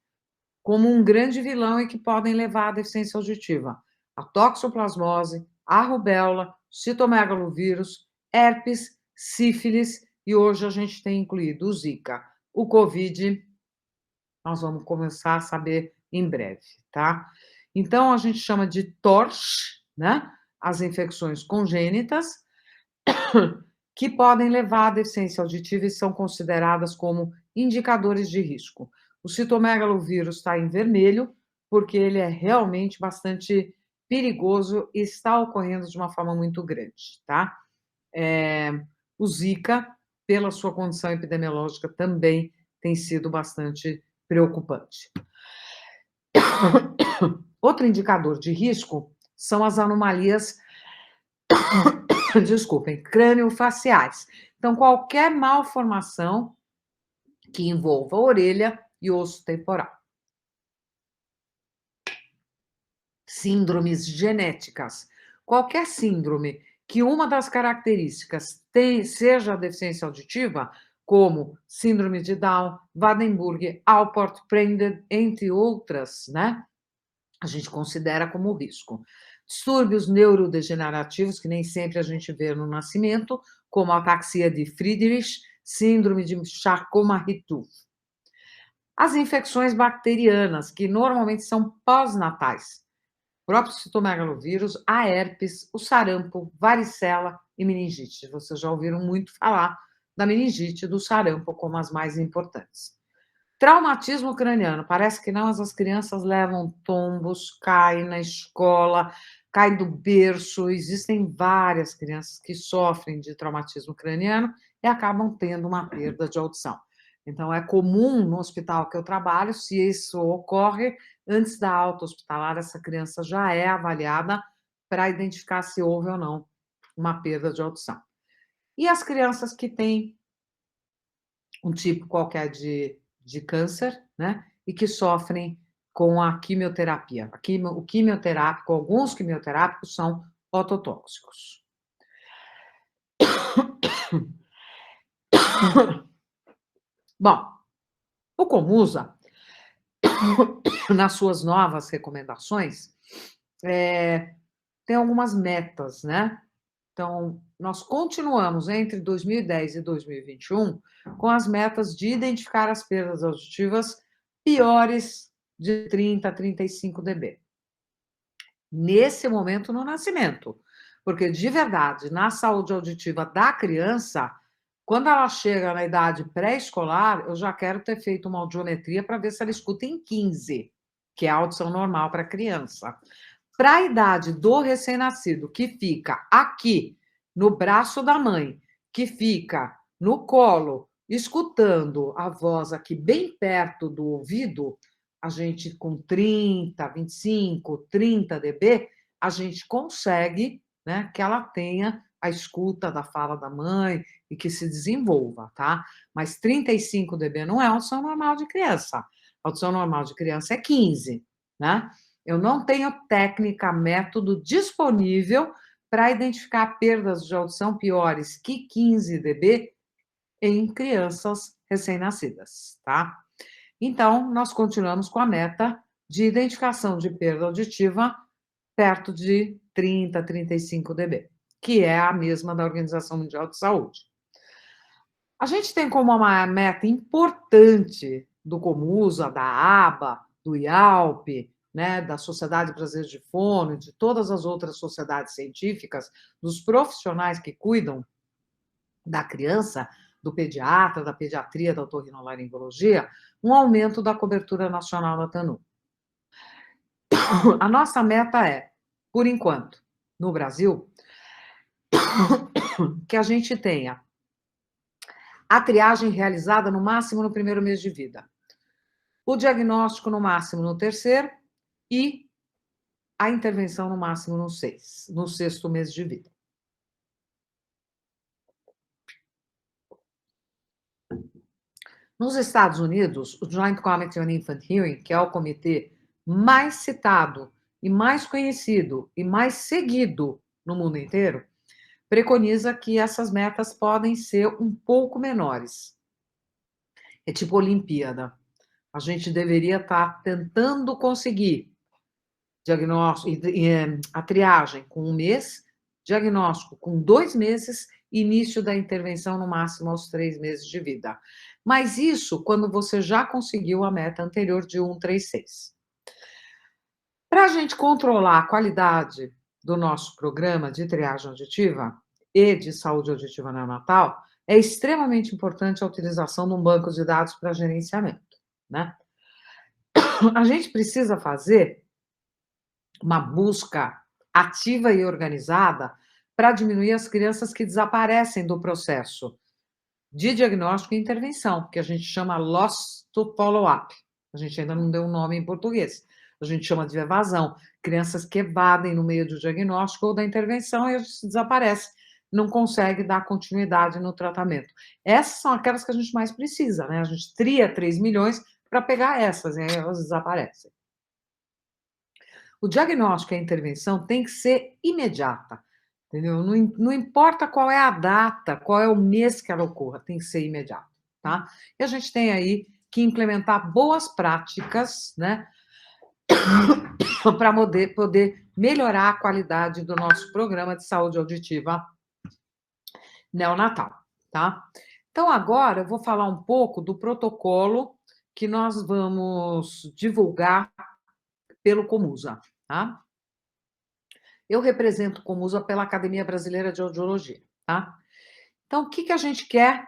como um grande vilão e que podem levar à deficiência auditiva. A toxoplasmose, a rubéola, citomegalovírus, herpes, sífilis e hoje a gente tem incluído o Zika. O Covid, nós vamos começar a saber em breve, tá? Então, a gente chama de TORCH, né? As infecções congênitas, que podem levar à deficiência auditiva e são consideradas como indicadores de risco. O citomegalovírus está em vermelho, porque ele é realmente bastante perigoso e está ocorrendo de uma forma muito grande, tá? O Zika, pela sua condição epidemiológica, também tem sido bastante preocupante. Outro indicador de risco são as anomalias, desculpem, crâniofaciais. Então, qualquer malformação que envolva a orelha e osso temporal. Síndromes genéticas. Qualquer síndrome que uma das características seja a deficiência auditiva, como síndrome de Down, Waardenburg, Alport-Prendel, entre outras, né? A gente considera como risco. Distúrbios neurodegenerativos, que nem sempre a gente vê no nascimento, como a ataxia de Friedreich, síndrome de Charcot-Marie-Tooth. As infecções bacterianas, que normalmente são pós-natais, o próprio citomegalovírus, a herpes, o sarampo, varicela e meningite. Vocês já ouviram muito falar da meningite e do sarampo como as mais importantes. Traumatismo craniano, parece que não, mas as crianças levam tombos, caem na escola, caem do berço. Existem várias crianças que sofrem de traumatismo craniano e acabam tendo uma perda de audição. Então, é comum no hospital que eu trabalho, se isso ocorre, antes da alta hospitalar, essa criança já é avaliada para identificar se houve ou não uma perda de audição. E as crianças que têm um tipo qualquer de câncer, né? E que sofrem com a quimioterapia. O quimioterápico, alguns quimioterápicos são ototóxicos. Bom, o Comusa, nas suas novas recomendações, tem algumas metas, né? Então, nós continuamos entre 2010 e 2021 com as metas de identificar as perdas auditivas piores de 30 a 35 dB. Nesse momento, no nascimento. Porque, de verdade, na saúde auditiva da criança, quando ela chega na idade pré-escolar, eu já quero ter feito uma audiometria para ver se ela escuta em 15, que é a audição normal para criança. Para a idade do recém-nascido, que fica aqui, no braço da mãe, que fica no colo, escutando a voz aqui bem perto do ouvido, a gente com 30, 25, 30 dB, a gente consegue, né, que ela tenha a escuta da fala da mãe e que se desenvolva, tá? Mas 35 dB não é audição normal de criança. A audição normal de criança é 15, né? Eu não tenho técnica, método disponível para identificar perdas de audição piores que 15 dB em crianças recém-nascidas, tá? Então, nós continuamos com a meta de identificação de perda auditiva perto de 30, 35 dB, que é a mesma da Organização Mundial de Saúde. A gente tem como uma meta importante do Comusa, da ABA, do IALP, né, da Sociedade Brasileira de Fono, de todas as outras sociedades científicas, dos profissionais que cuidam da criança, do pediatra, da pediatria, da otorrinolaringologia, um aumento da cobertura nacional da TANU. A nossa meta é, por enquanto, no Brasil, que a gente tenha a triagem realizada no máximo no primeiro mês de vida, o diagnóstico no máximo no terceiro e a intervenção no máximo no sexto mês de vida. Nos Estados Unidos, o Joint Committee on Infant Hearing, que é o comitê mais citado e mais conhecido e mais seguido no mundo inteiro, preconiza que essas metas podem ser um pouco menores. É tipo Olimpíada. A gente deveria estar tentando conseguir diagnóstico, a triagem com 1 mês, diagnóstico com 2 meses, início da intervenção no máximo aos 3 meses de vida. Mas isso quando você já conseguiu a meta anterior de 136. Para a gente controlar a qualidade do nosso programa de triagem auditiva e de saúde auditiva neonatal, é extremamente importante a utilização de um banco de dados para gerenciamento, né? A gente precisa fazer uma busca ativa e organizada para diminuir as crianças que desaparecem do processo de diagnóstico e intervenção, que a gente chama loss to follow-up. A gente ainda não deu um nome em português. A gente chama de evasão. Crianças que evadem no meio do diagnóstico ou da intervenção e a gente desaparece, não consegue dar continuidade no tratamento. Essas são aquelas que a gente mais precisa, né? A gente tria 3 milhões para pegar essas, e aí elas desaparecem. O diagnóstico e a intervenção tem que ser imediata, entendeu? Não importa qual é a data, qual é o mês que ela ocorra, tem que ser imediato, tá? E a gente tem aí que implementar boas práticas, né, para poder melhorar a qualidade do nosso programa de saúde auditiva neonatal, tá? Então, agora eu vou falar um pouco do protocolo que nós vamos divulgar pelo Comusa, tá? Eu represento o Comusa pela Academia Brasileira de Audiologia, tá? Então, o que a gente quer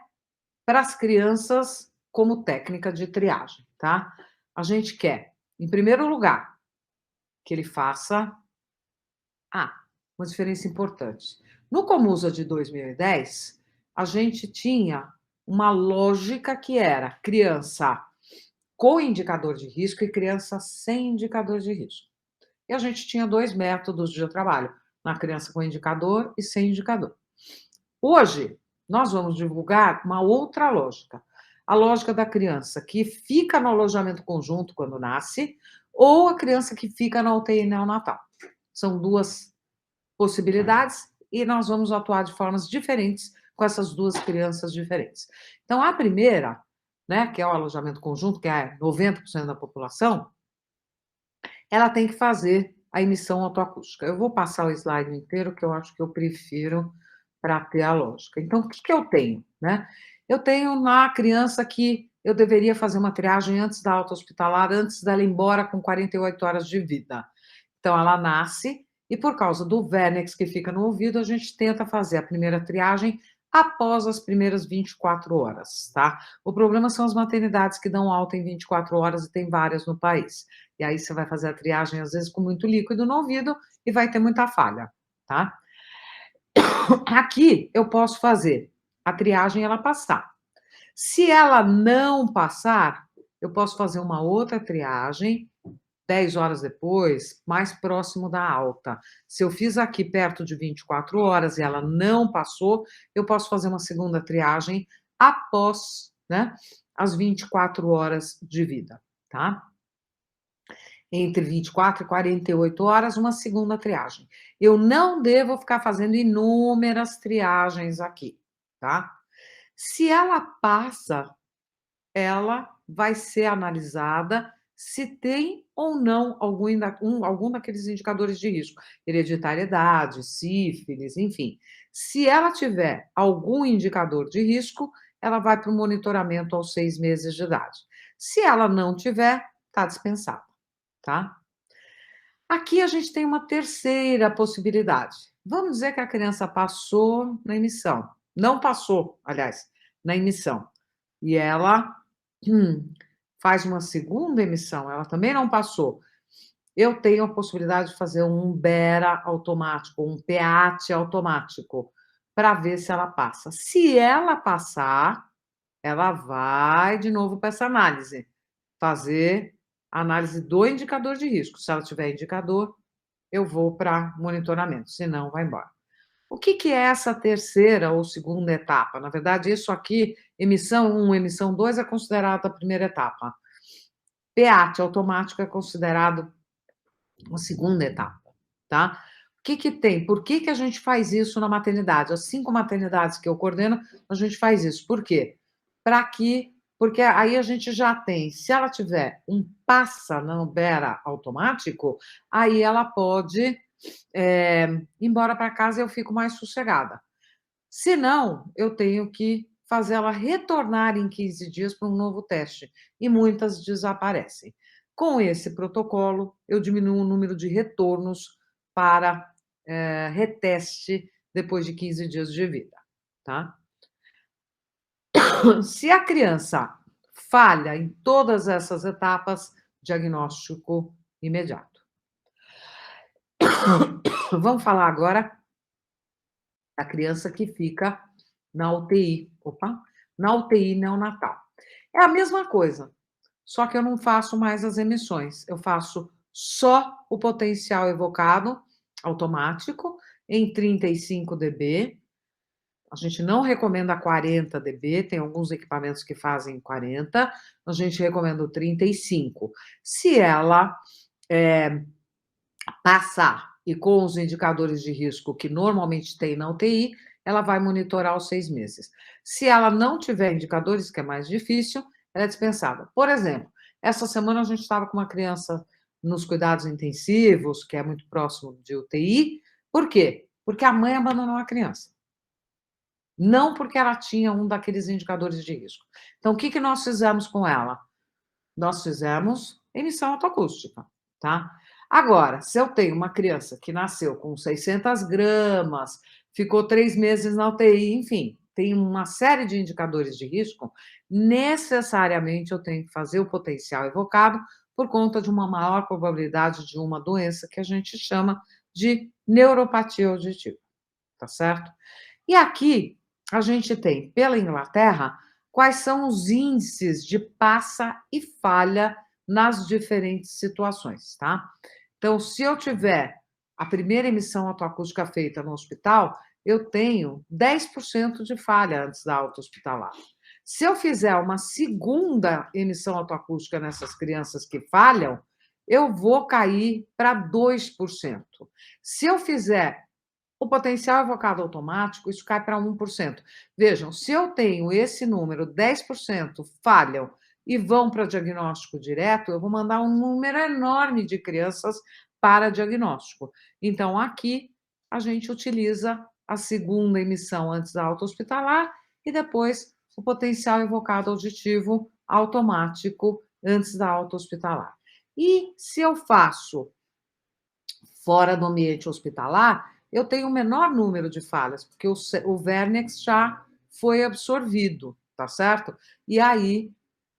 para as crianças como técnica de triagem, tá? A gente quer, em primeiro lugar, que ele faça uma diferença importante. No Comusa de 2010, a gente tinha uma lógica que era criança com indicador de risco e criança sem indicador de risco. E a gente tinha 2 métodos de trabalho, na criança com indicador e sem indicador. Hoje, nós vamos divulgar uma outra lógica. A lógica da criança que fica no alojamento conjunto quando nasce ou a criança que fica na UTI neonatal. São 2 possibilidades e nós vamos atuar de formas diferentes com essas 2 crianças diferentes. Então, a primeira, né, que é o alojamento conjunto, que é 90% da população, ela tem que fazer a emissão autoacústica. Eu vou passar o slide inteiro, que eu acho que eu prefiro para ter a lógica. Então, o que eu tenho, né? Eu tenho na criança que eu deveria fazer uma triagem antes da alta hospitalar, antes dela ir embora com 48 horas de vida. Então, ela nasce e, por causa do Vernix que fica no ouvido, a gente tenta fazer a primeira triagem após as primeiras 24 horas, tá? O problema são as maternidades que dão alta em 24 horas e tem várias no país. E aí você vai fazer a triagem, às vezes, com muito líquido no ouvido e vai ter muita falha, tá? Aqui eu posso fazer a triagem e ela passar. Se ela não passar, eu posso fazer uma outra triagem 10 horas depois, mais próximo da alta. Se eu fiz aqui perto de 24 horas e ela não passou, eu posso fazer uma segunda triagem após, né, as 24 horas de vida, tá? Entre 24 e 48 horas, uma segunda triagem. Eu não devo ficar fazendo inúmeras triagens aqui, tá? Se ela passa, ela vai ser analisada se tem ou não algum daqueles indicadores de risco, hereditariedade, sífilis, enfim. Se ela tiver algum indicador de risco, ela vai para o monitoramento aos 6 meses de idade. Se ela não tiver, está dispensada, tá? Aqui a gente tem uma terceira possibilidade. Vamos dizer que a criança passou na emissão. Não passou, aliás, na emissão. E ela faz uma segunda emissão, ela também não passou. Eu tenho a possibilidade de fazer um BERA automático, um PEAT automático, para ver se ela passa. Se ela passar, ela vai de novo para essa análise, fazer a análise do indicador de risco. Se ela tiver indicador, eu vou para monitoramento, senão vai embora. O que é essa terceira ou segunda etapa? Na verdade, isso aqui, emissão 1, emissão 2, é considerado a primeira etapa. PEAT automático é considerado uma segunda etapa, tá? O que tem? Por que a gente faz isso na maternidade? As 5 maternidades que eu coordeno, a gente faz isso. Por quê? Porque aí a gente já tem, se ela tiver um passa no BERA automático, aí ela pode ir embora para casa e eu fico mais sossegada. Se não, eu tenho que fazer ela retornar em 15 dias para um novo teste, e muitas desaparecem. Com esse protocolo, eu diminuo o número de retornos para reteste depois de 15 dias de vida, tá? Se a criança falha em todas essas etapas, diagnóstico imediato. Vamos falar agora da criança que fica na UTI, na UTI neonatal. É a mesma coisa, só que eu não faço mais as emissões, eu faço só o potencial evocado automático em 35 dB. A gente não recomenda 40 dB, tem alguns equipamentos que fazem 40, a gente recomenda o 35. Se ela passar e com os indicadores de risco que normalmente tem na UTI, ela vai monitorar os 6 meses. Se ela não tiver indicadores, que é mais difícil, ela é dispensada. Por exemplo, essa semana a gente estava com uma criança nos cuidados intensivos, que é muito próximo de UTI. Por quê? Porque a mãe abandonou a criança. Não porque ela tinha um daqueles indicadores de risco. Então, o que nós fizemos com ela? Nós fizemos emissão autoacústica, tá? Agora, se eu tenho uma criança que nasceu com 600 gramas, ficou 3 meses na UTI, enfim, tem uma série de indicadores de risco, necessariamente eu tenho que fazer o potencial evocado por conta de uma maior probabilidade de uma doença que a gente chama de neuropatia auditiva, tá certo? E aqui a gente tem, pela Inglaterra, quais são os índices de passa e falha nas diferentes situações, tá? Então, se eu tiver a primeira emissão autoacústica feita no hospital, eu tenho 10% de falha antes da alta hospitalar. Se eu fizer uma segunda emissão autoacústica nessas crianças que falham, eu vou cair para 2%. Se eu fizer o potencial evocado automático, isso cai para 1%. Vejam, se eu tenho esse número, 10% falham e vão para diagnóstico direto, eu vou mandar um número enorme de crianças para diagnóstico. Então, aqui, a gente utiliza a segunda emissão antes da alta hospitalar e depois o potencial evocado auditivo automático antes da alta hospitalar. E se eu faço fora do ambiente hospitalar, eu tenho o menor número de falhas, porque o Vernix já foi absorvido, tá certo? E aí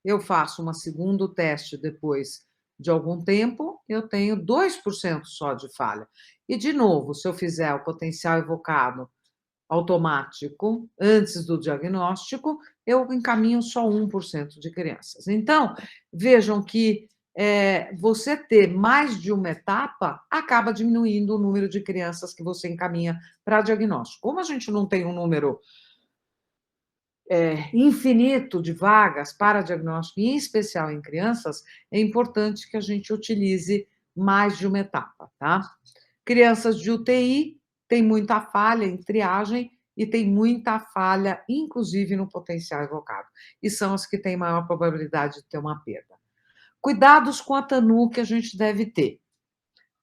eu faço um segundo teste depois de algum tempo, eu tenho 2% só de falha. E, de novo, se eu fizer o potencial evocado automático antes do diagnóstico, eu encaminho só 1% de crianças. Então, vejam que você ter mais de uma etapa acaba diminuindo o número de crianças que você encaminha para diagnóstico. Como a gente não tem um número infinito de vagas para diagnóstico, em especial em crianças, é importante que a gente utilize mais de uma etapa, tá? Crianças de UTI tem muita falha em triagem e tem muita falha, inclusive, no potencial evocado. E são as que têm maior probabilidade de ter uma perda. Cuidados com a TANU que a gente deve ter.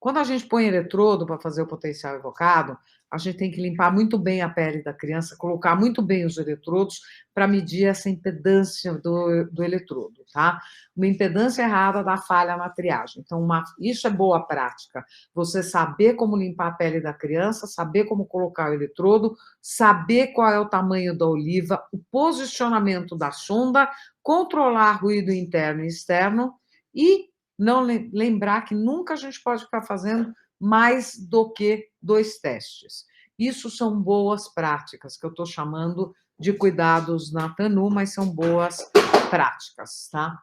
Quando a gente põe eletrodo para fazer o potencial evocado, a gente tem que limpar muito bem a pele da criança, colocar muito bem os eletrodos para medir essa impedância do eletrodo, tá? Uma impedância errada dá falha na triagem. Então, isso é boa prática. Você saber como limpar a pele da criança, saber como colocar o eletrodo, saber qual é o tamanho da oliva, o posicionamento da sonda, controlar ruído interno e externo e não lembrar que nunca a gente pode ficar fazendo mais do que 2 testes. Isso são boas práticas, que eu estou chamando de cuidados na TANU, mas são boas práticas, tá?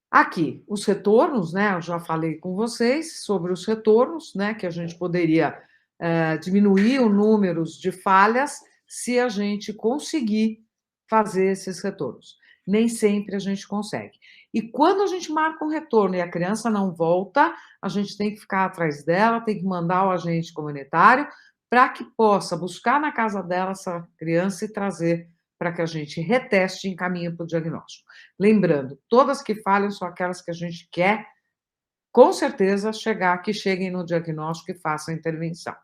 Aqui, os retornos, né? Eu já falei com vocês sobre os retornos, né? Que a gente poderia diminuir o número de falhas se a gente conseguir fazer esses retornos. Nem sempre a gente consegue. E quando a gente marca um retorno e a criança não volta, a gente tem que ficar atrás dela, tem que mandar o agente comunitário para que possa buscar na casa dela essa criança e trazer para que a gente reteste e encaminhe para o diagnóstico. Lembrando, todas que falham são aquelas que a gente quer, com certeza, que cheguem no diagnóstico e façam a intervenção.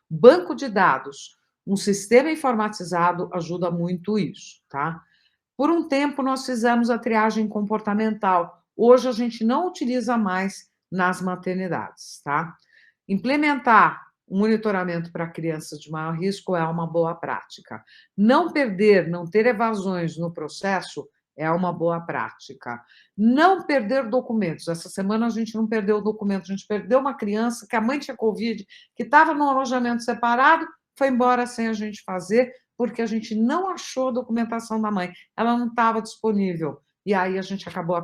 Banco de dados, um sistema informatizado ajuda muito isso, tá? Por um tempo, nós fizemos a triagem comportamental. Hoje, a gente não utiliza mais nas maternidades, tá? Implementar um monitoramento para crianças de maior risco é uma boa prática. Não ter evasões no processo é uma boa prática. Não perder documentos. Essa semana a gente não perdeu documento, a gente perdeu uma criança que a mãe tinha Covid, que estava num alojamento separado, foi embora sem a gente fazer, porque a gente não achou a documentação da mãe. Ela não estava disponível. E aí a gente acabou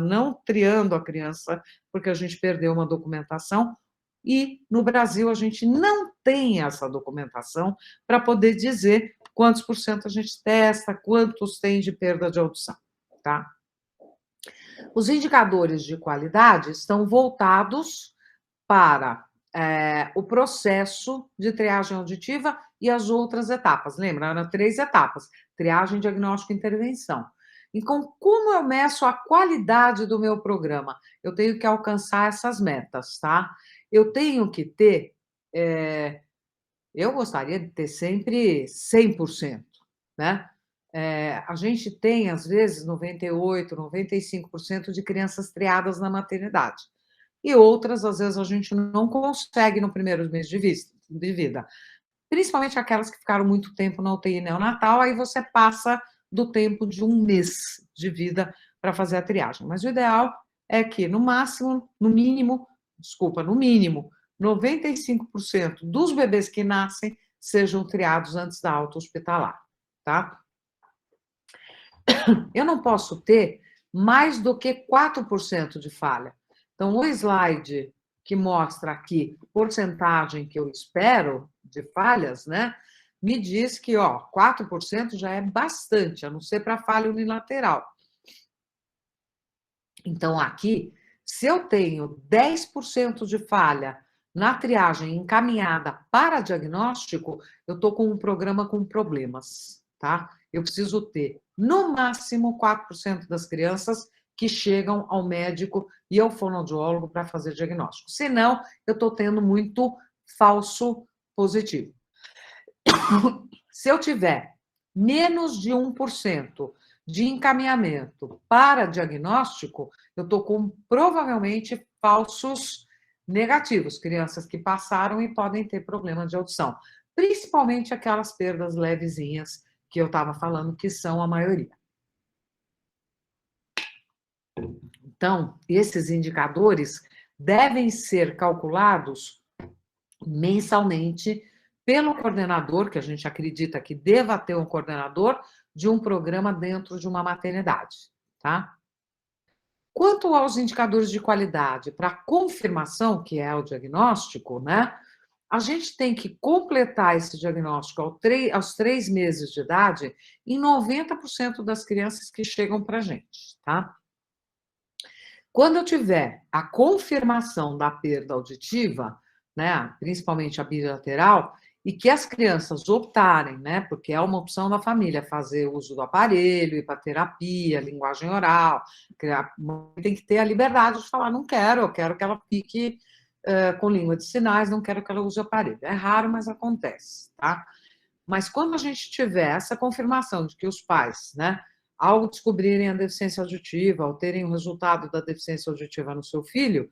não triando a criança, porque a gente perdeu uma documentação. E no Brasil a gente não tem essa documentação para poder dizer quantos por cento a gente testa, quantos tem de perda de audição, tá? Os indicadores de qualidade estão voltados para o processo de triagem auditiva e as outras etapas. Lembra? Eram 3 etapas: triagem, diagnóstico e intervenção. Então, como eu meço a qualidade do meu programa? Eu tenho que alcançar essas metas, tá? Eu tenho que ter, eu gostaria de ter sempre 100%, né? A gente tem, às vezes, 98%, 95% de crianças triadas na maternidade. E outras, às vezes, a gente não consegue no primeiro mês de vida. Principalmente aquelas que ficaram muito tempo na UTI neonatal, aí você passa do tempo de 1 mês de vida para fazer a triagem. Mas o ideal é que, no mínimo, 95% dos bebês que nascem sejam triados antes da alta hospitalar, tá? Eu não posso ter mais do que 4% de falha. Então, o slide que mostra aqui a porcentagem que eu espero de falhas, né, me diz que 4% já é bastante, a não ser para falha unilateral. Então, aqui, se eu tenho 10% de falha na triagem encaminhada para diagnóstico, eu estou com um programa com problemas, tá? Eu preciso ter, no máximo, 4% das crianças que chegam ao médico e ao fonoaudiólogo para fazer diagnóstico. Senão, eu estou tendo muito falso positivo. Se eu tiver menos de 1% de encaminhamento para diagnóstico, eu estou com, provavelmente, falsos negativos, crianças que passaram e podem ter problema de audição, principalmente aquelas perdas levezinhas que eu estava falando, que são a maioria. Então, esses indicadores devem ser calculados mensalmente pelo coordenador, que a gente acredita que deva ter um coordenador de um programa dentro de uma maternidade, tá? Quanto aos indicadores de qualidade para confirmação, que é o diagnóstico, né? A gente tem que completar esse diagnóstico aos 3 meses de idade em 90% das crianças que chegam para a gente, tá? Quando eu tiver a confirmação da perda auditiva, né, principalmente a bilateral, e que as crianças optarem, né, porque é uma opção da família fazer uso do aparelho, ir para terapia, linguagem oral, tem que ter a liberdade de falar, não quero, eu quero que ela fique com língua de sinais, não quero que ela use o aparelho. É raro, mas acontece, tá? Mas quando a gente tiver essa confirmação de que os pais, né, ao descobrirem a deficiência auditiva, ao terem o resultado da deficiência auditiva no seu filho,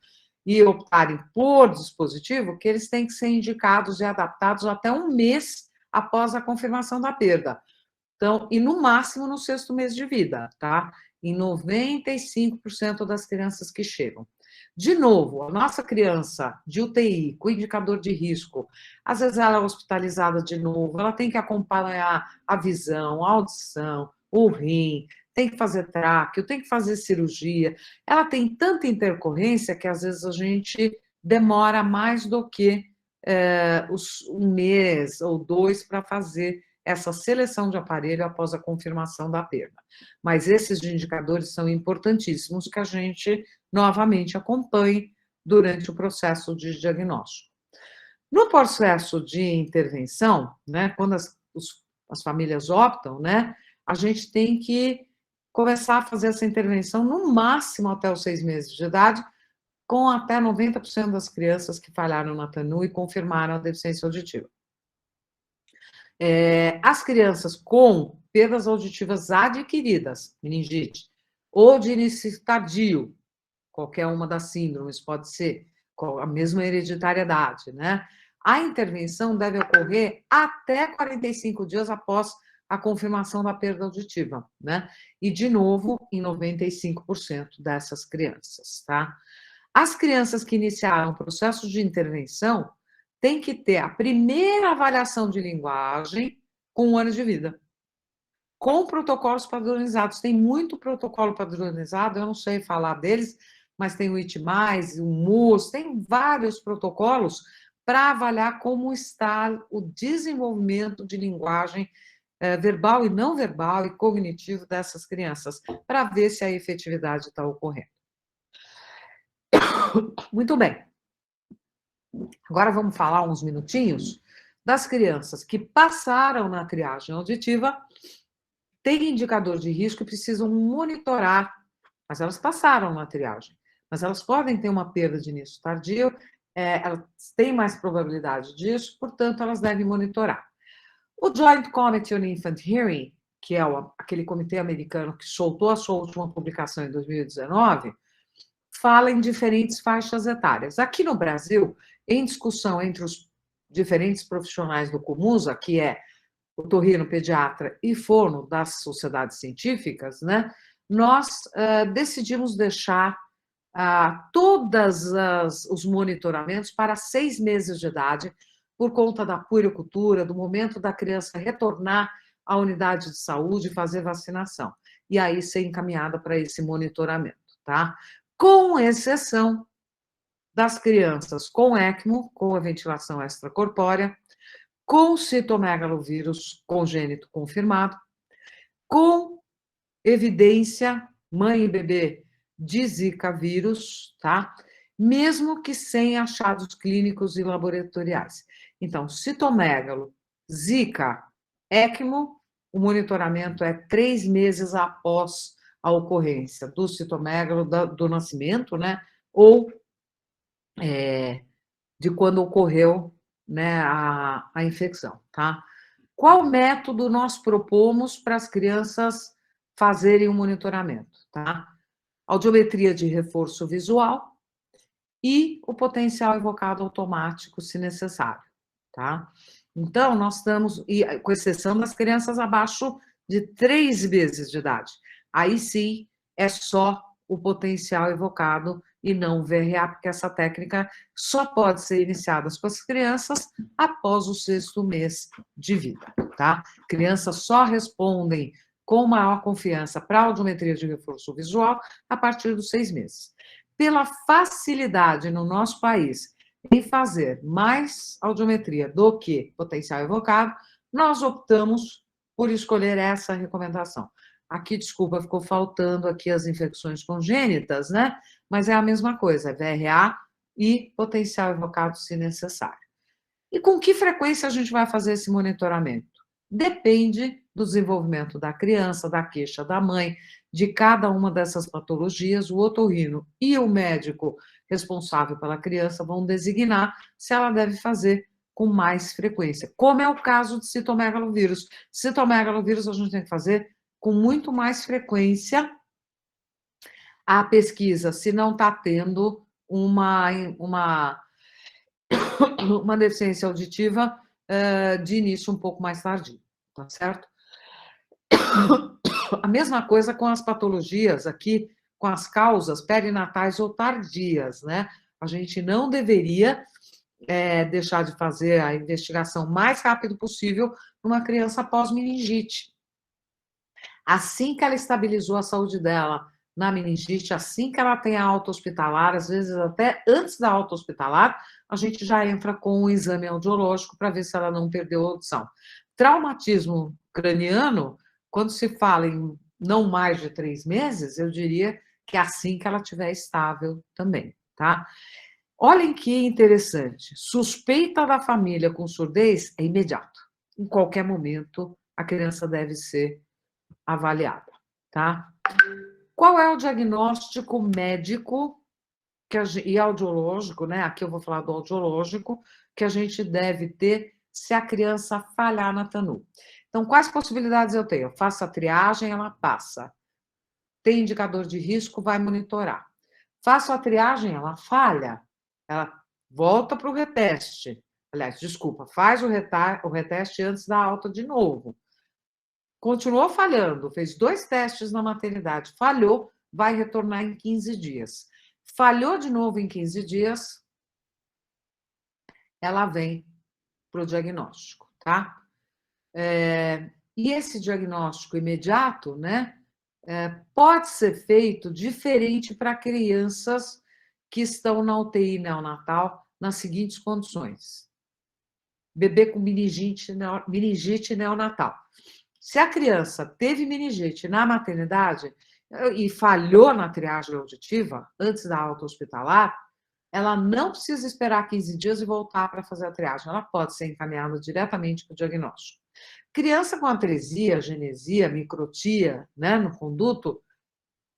e optarem por dispositivo, que eles têm que ser indicados e adaptados até um mês após a confirmação da perda. Então, e no máximo no 6º mês de vida, tá? Em 95% das crianças que chegam. De novo, a nossa criança de UTI, com indicador de risco, às vezes ela é hospitalizada de novo, ela tem que acompanhar a visão, a audição, o rim, tem que fazer tráqueo, tem que fazer cirurgia. Ela tem tanta intercorrência que às vezes a gente demora mais do que um mês ou 2 para fazer essa seleção de aparelho após a confirmação da perda. Mas esses indicadores são importantíssimos que a gente novamente acompanhe durante o processo de diagnóstico. No processo de intervenção, né, quando as famílias optam, né, a gente tem que começar a fazer essa intervenção no máximo até os 6 meses de idade, com até 90% das crianças que falharam na TANU e confirmaram a deficiência auditiva. As crianças com perdas auditivas adquiridas, meningite, ou de início tardio, qualquer uma das síndromes pode ser, com a mesma hereditariedade, né? A intervenção deve ocorrer até 45 dias após a confirmação da perda auditiva, né? E, de novo, em 95% dessas crianças, tá? As crianças que iniciaram o processo de intervenção têm que ter a primeira avaliação de linguagem com 1 ano de vida, com protocolos padronizados. Tem muito protocolo padronizado, eu não sei falar deles, mas tem o IT+, o MUS, tem vários protocolos para avaliar como está o desenvolvimento de linguagem verbal e não verbal e cognitivo dessas crianças, para ver se a efetividade está ocorrendo. Muito bem. Agora vamos falar uns minutinhos das crianças que passaram na triagem auditiva, têm indicador de risco e precisam monitorar, mas elas passaram na triagem. Mas elas podem ter uma perda de início tardio, elas têm mais probabilidade disso, portanto, elas devem monitorar. O Joint Committee on Infant Hearing, que é aquele comitê americano que soltou a sua última publicação em 2019, fala em diferentes faixas etárias. Aqui no Brasil, em discussão entre os diferentes profissionais do Comusa, que é otorrino, pediatra e fono das sociedades científicas, né, nós decidimos deixar todos os monitoramentos para 6 meses de idade, por conta da puericultura, do momento da criança retornar à unidade de saúde e fazer vacinação. E aí ser encaminhada para esse monitoramento, tá? Com exceção das crianças com ECMO, com a ventilação extracorpórea, com citomegalovírus congênito confirmado, com evidência, mãe e bebê, de Zika vírus, tá? Mesmo que sem achados clínicos e laboratoriais. Então, citomegalo, Zika, ECMO, o monitoramento é 3 meses após a ocorrência do citomegalo, do nascimento, né? Ou de quando ocorreu, né, a infecção, tá? Qual método nós propomos para as crianças fazerem o monitoramento, tá? Audiometria de reforço visual e o potencial evocado automático, se necessário, tá? Então, nós estamos, com exceção das crianças abaixo de 3 meses de idade, aí sim é só o potencial evocado e não o VRA, porque essa técnica só pode ser iniciada com as crianças após o 6º mês de vida, tá? Crianças só respondem com maior confiança para a audiometria de reforço visual a partir dos 6 meses. Pela facilidade no nosso país em fazer mais audiometria do que potencial evocado, nós optamos por escolher essa recomendação. Aqui, desculpa, ficou faltando aqui as infecções congênitas, né? Mas é a mesma coisa, é VRA e potencial evocado se necessário. E com que frequência a gente vai fazer esse monitoramento? Depende do desenvolvimento da criança, da queixa da mãe, de cada uma dessas patologias, o otorrino e o médico responsável pela criança vão designar se ela deve fazer com mais frequência, como é o caso de citomegalovírus. Citomegalovírus a gente tem que fazer com muito mais frequência a pesquisa, se não está tendo uma deficiência auditiva de início um pouco mais tardio, tá certo? A mesma coisa com as patologias aqui, com as causas perinatais ou tardias, né? A gente não deveria deixar de fazer a investigação o mais rápido possível numa criança pós-meningite. Assim que ela estabilizou a saúde dela na meningite, assim que ela tem a alta hospitalar, às vezes até antes da alta hospitalar, a gente já entra com um exame audiológico para ver se ela não perdeu a audição. Traumatismo craniano, quando se fala em não mais de 3 meses, eu diria que é assim que ela estiver estável também, tá? Olhem que interessante. Suspeita da família com surdez é imediato. Em qualquer momento, a criança deve ser avaliada, tá? Qual é o diagnóstico médico e audiológico, né? Aqui eu vou falar do audiológico, que a gente deve ter se a criança falhar na TANU. Então, quais possibilidades eu tenho? Eu faço a triagem, ela passa. Tem indicador de risco, vai monitorar. Faço a triagem, ela falha, ela volta para o reteste. Aliás, desculpa, faz o reteste antes da alta de novo. Continuou falhando, fez 2 testes na maternidade, falhou, vai retornar em 15 dias. Falhou de novo em 15 dias, ela vem para o diagnóstico, tá? E esse diagnóstico imediato, né, pode ser feito diferente para crianças que estão na UTI neonatal nas seguintes condições. Bebê com meningite neonatal. Se a criança teve meningite na maternidade e falhou na triagem auditiva antes da alta hospitalar, ela não precisa esperar 15 dias e voltar para fazer a triagem. Ela pode ser encaminhada diretamente para o diagnóstico. Criança com atresia, genesia, microtia, né, no conduto,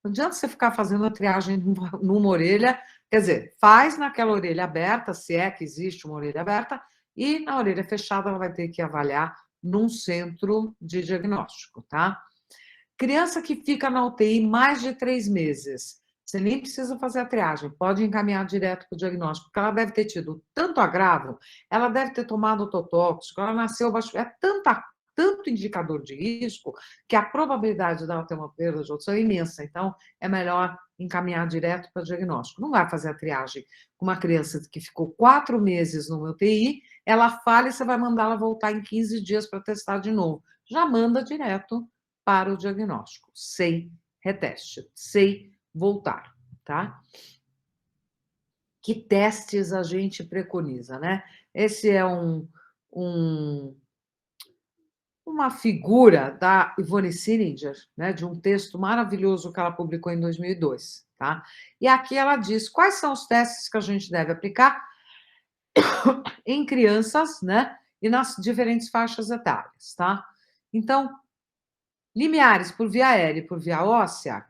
não adianta você ficar fazendo a triagem numa orelha, quer dizer, faz naquela orelha aberta, se é que existe uma orelha aberta, e na orelha fechada ela vai ter que avaliar num centro de diagnóstico, tá? Criança que fica na UTI mais de 3 meses, você nem precisa fazer a triagem, pode encaminhar direto para o diagnóstico, porque ela deve ter tido tanto agravo, ela deve ter tomado totóxico, ela nasceu baixo, tanto indicador de risco que a probabilidade dela ter uma perda de audição é imensa. Então, é melhor encaminhar direto para o diagnóstico. Não vai fazer a triagem com uma criança que ficou 4 meses no UTI, ela falha e você vai mandar ela voltar em 15 dias para testar de novo. Já manda direto para o diagnóstico, sem reteste, sem voltar, tá? Que testes a gente preconiza, né? Esse é uma figura da Ivone Sininger, né, de um texto maravilhoso que ela publicou em 2002, tá? E aqui ela diz quais são os testes que a gente deve aplicar em crianças, né, e nas diferentes faixas etárias, tá? Então, limiares por via aérea e por via óssea,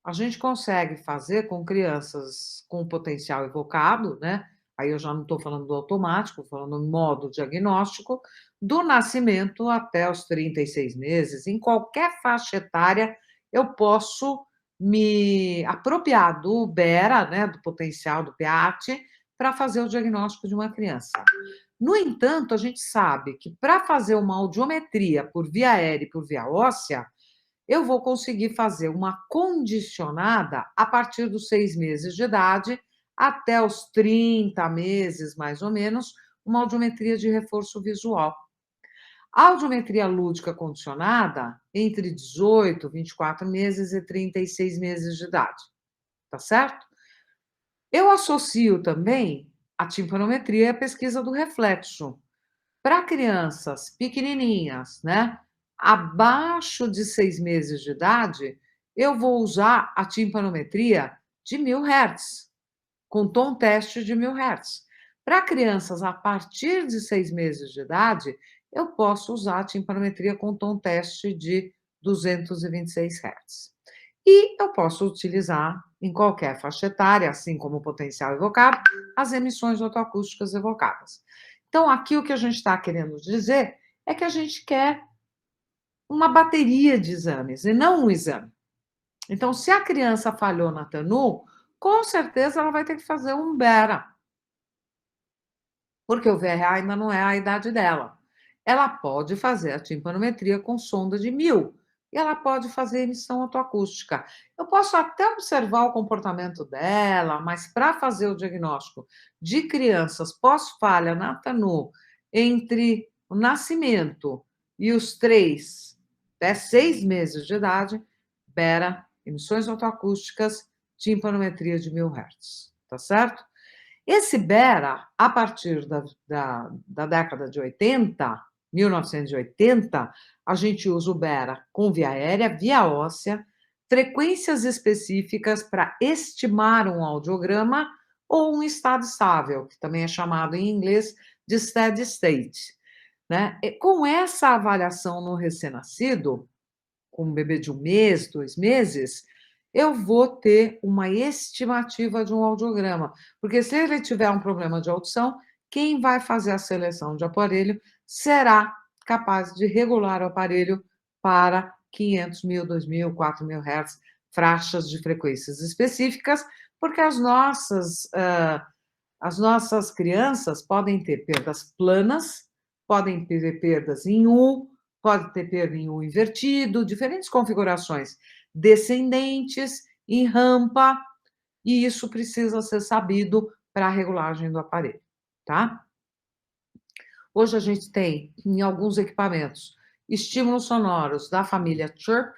a gente consegue fazer com crianças com potencial evocado, né? Aí eu já não estou falando do automático, estou falando no modo diagnóstico, do nascimento até os 36 meses. Em qualquer faixa etária, eu posso me apropriar do BERA, né, do potencial do PEAT, para fazer o diagnóstico de uma criança. No entanto, a gente sabe que para fazer uma audiometria por via aérea e por via óssea, eu vou conseguir fazer uma condicionada a partir dos 6 meses de idade até os 30 meses, mais ou menos, uma audiometria de reforço visual. A audiometria lúdica condicionada, entre 18, 24 meses e 36 meses de idade, tá certo? Eu associo também a timpanometria e a pesquisa do reflexo. Para crianças pequenininhas, né, abaixo de 6 meses de idade, eu vou usar a timpanometria de 1000 Hz, com tom teste de 1000 Hz. Para crianças a partir de 6 meses de idade, eu posso usar a timpanometria com tom teste de 226 Hz. E eu posso utilizar em qualquer faixa etária, assim como o potencial evocado, as emissões otoacústicas evocadas. Então, aqui o que a gente está querendo dizer é que a gente quer uma bateria de exames e não um exame. Então, se a criança falhou na TANU, com certeza ela vai ter que fazer um BERA, porque o VRA ainda não é a idade dela. Ela pode fazer a timpanometria com sonda de 1000 e ela pode fazer emissão otoacústica. Eu posso até observar o comportamento dela, mas para fazer o diagnóstico de crianças pós-falha na TANU entre o nascimento e os 3 até 6 meses de idade, BERA, emissões otoacústicas, timpanometria de 1000 Hz, tá certo? Esse BERA, a partir da década de 80, 1980, a gente usa o BERA com via aérea, via óssea, frequências específicas para estimar um audiograma ou um estado estável, que também é chamado em inglês de steady state. Né? E com essa avaliação no recém-nascido, com um bebê de 1 mês, 2 meses, eu vou ter uma estimativa de um audiograma, porque se ele tiver um problema de audição, quem vai fazer a seleção de aparelho será capaz de regular o aparelho para 500.000, 2.000, 4.000 Hz, faixas de frequências específicas, porque as nossas crianças podem ter perdas planas, podem ter perdas em U, pode ter perda em U invertido, diferentes configurações descendentes, em rampa, e isso precisa ser sabido para a regulagem do aparelho, tá? Hoje a gente tem, em alguns equipamentos, estímulos sonoros da família Chirp,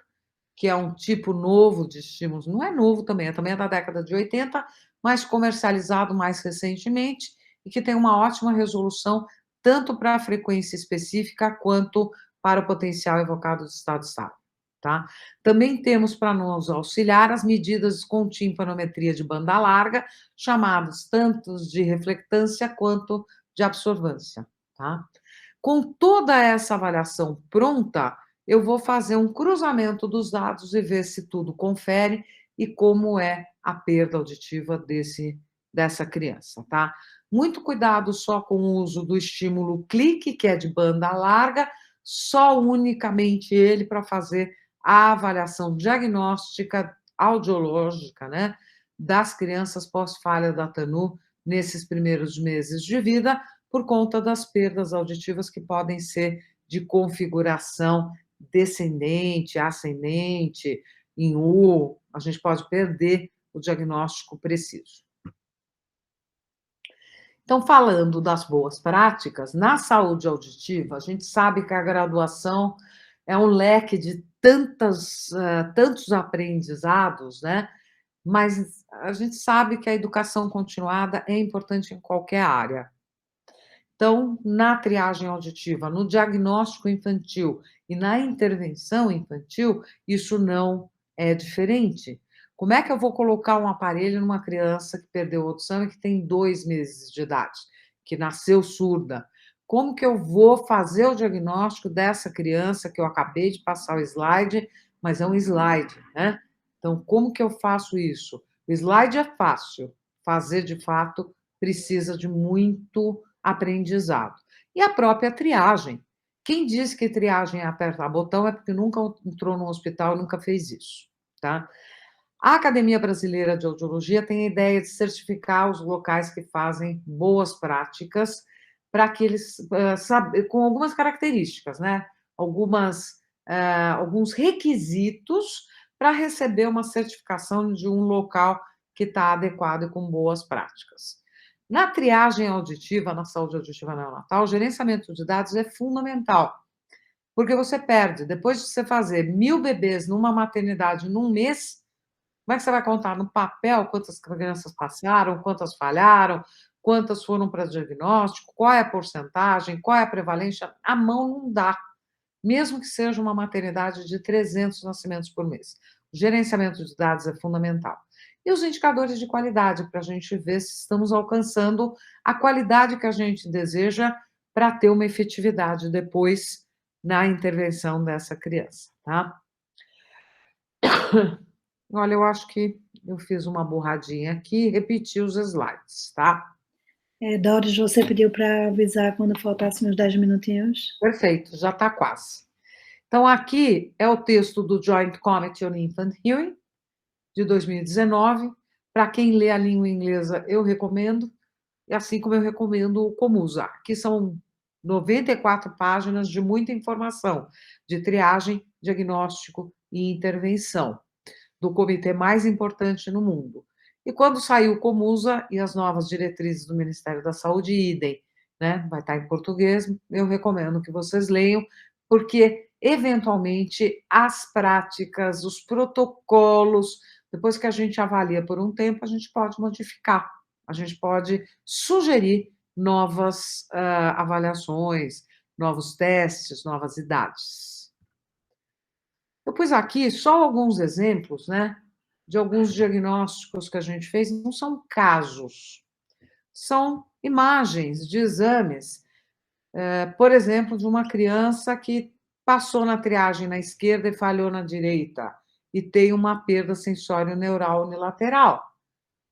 que é um tipo novo de estímulos, não é novo também é da década de 80, mas comercializado mais recentemente e que tem uma ótima resolução tanto para a frequência específica quanto para o potencial evocado do estado estável, tá? Também temos para nos auxiliar as medidas com timpanometria de banda larga, chamados tanto de reflectância quanto de absorvância, tá? Com toda essa avaliação pronta, eu vou fazer um cruzamento dos dados e ver se tudo confere e como é a perda auditiva dessa criança, tá? Muito cuidado só com o uso do estímulo clique, que é de banda larga, só unicamente ele para fazer a avaliação diagnóstica audiológica, né, das crianças pós-falha da TANU nesses primeiros meses de vida, por conta das perdas auditivas que podem ser de configuração descendente, ascendente, em U, a gente pode perder o diagnóstico preciso. Então, falando das boas práticas, na saúde auditiva, a gente sabe que a graduação é um leque de tantos aprendizados, né? Mas a gente sabe que a educação continuada é importante em qualquer área. Então, na triagem auditiva, no diagnóstico infantil e na intervenção infantil, isso não é diferente. Como é que eu vou colocar um aparelho numa criança que perdeu a audição e que tem 2 meses de idade, que nasceu surda? Como que eu vou fazer o diagnóstico dessa criança que eu acabei de passar o slide, mas é um slide, né? Então, como que eu faço isso? O slide é fácil, fazer de fato precisa de muito aprendizado. E a própria triagem. Quem diz que triagem é apertar botão é porque nunca entrou no hospital e nunca fez isso, tá? A Academia Brasileira de Audiologia tem a ideia de certificar os locais que fazem boas práticas para que eles, com algumas características, né? Alguns requisitos para receber uma certificação de um local que está adequado e com boas práticas. Na triagem auditiva, na saúde auditiva neonatal, o gerenciamento de dados é fundamental, porque você perde, depois de você fazer 1000 bebês numa maternidade num mês, como é que você vai contar no papel quantas crianças passaram, quantas falharam, quantas foram para diagnóstico, qual é a porcentagem, qual é a prevalência? A mão não dá, mesmo que seja uma maternidade de 300 nascimentos por mês. O gerenciamento de dados é fundamental. e os indicadores de qualidade, para a gente ver se estamos alcançando a qualidade que a gente deseja para ter uma efetividade depois na intervenção dessa criança, tá? Olha, eu acho que eu fiz uma borradinha aqui e repeti os slides, tá? Doris, você pediu para avisar quando faltassem uns 10 minutinhos? Perfeito, já está quase. Então, aqui é o texto do Joint Committee on Infant Hearing, de 2019. Para quem lê a língua inglesa, eu recomendo, e assim como eu recomendo o Comusa, que são 94 páginas de muita informação, de triagem, diagnóstico e intervenção, do comitê mais importante no mundo. E quando saiu o Comusa e as novas diretrizes do Ministério da Saúde, idem, né? Vai estar em português, eu recomendo que vocês leiam, porque, eventualmente, as práticas, os protocolos, depois que a gente avalia por um tempo, a gente pode modificar, a gente pode sugerir novas avaliações, novos testes, novas idades. Eu pus aqui só alguns exemplos, né, de alguns diagnósticos que a gente fez, não são casos, são imagens de exames, por exemplo, de uma criança que passou na triagem na esquerda e falhou na direita, e tem uma perda sensório-neural unilateral.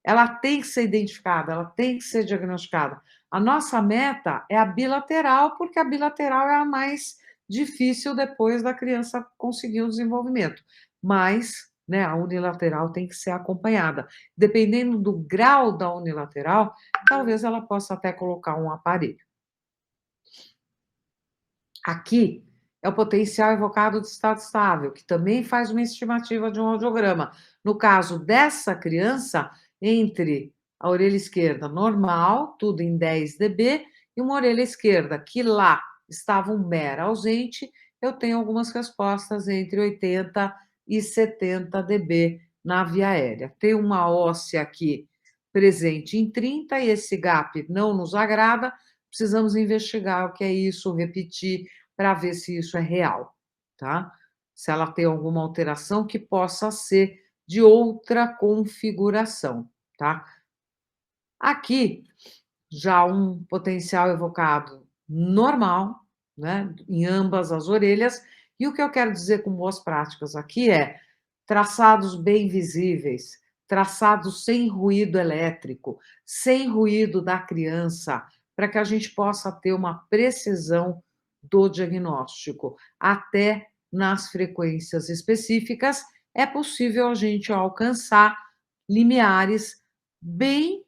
Ela tem que ser identificada, ela tem que ser diagnosticada. A nossa meta é a bilateral, porque a bilateral é a mais difícil depois da criança conseguir o desenvolvimento. Mas, né, a unilateral tem que ser acompanhada. Dependendo do grau da unilateral, talvez ela possa até colocar um aparelho. Aqui é o potencial evocado de estado estável, que também faz uma estimativa de um audiograma. No caso dessa criança, entre a orelha esquerda normal, tudo em 10 dB, e uma orelha esquerda que lá estava um MER ausente, eu tenho algumas respostas entre 80 e 70 dB na via aérea. Tem uma óssea aqui presente em 30 e esse gap não nos agrada, precisamos investigar o que é isso, repetir, para ver se isso é real, tá? Se ela tem alguma alteração que possa ser de outra configuração, tá? Aqui, já um potencial evocado normal, né, em ambas as orelhas, e o que eu quero dizer com boas práticas aqui é traçados bem visíveis, traçados sem ruído elétrico, sem ruído da criança, para que a gente possa ter uma precisão do diagnóstico. Até nas frequências específicas, é possível a gente alcançar limiares bem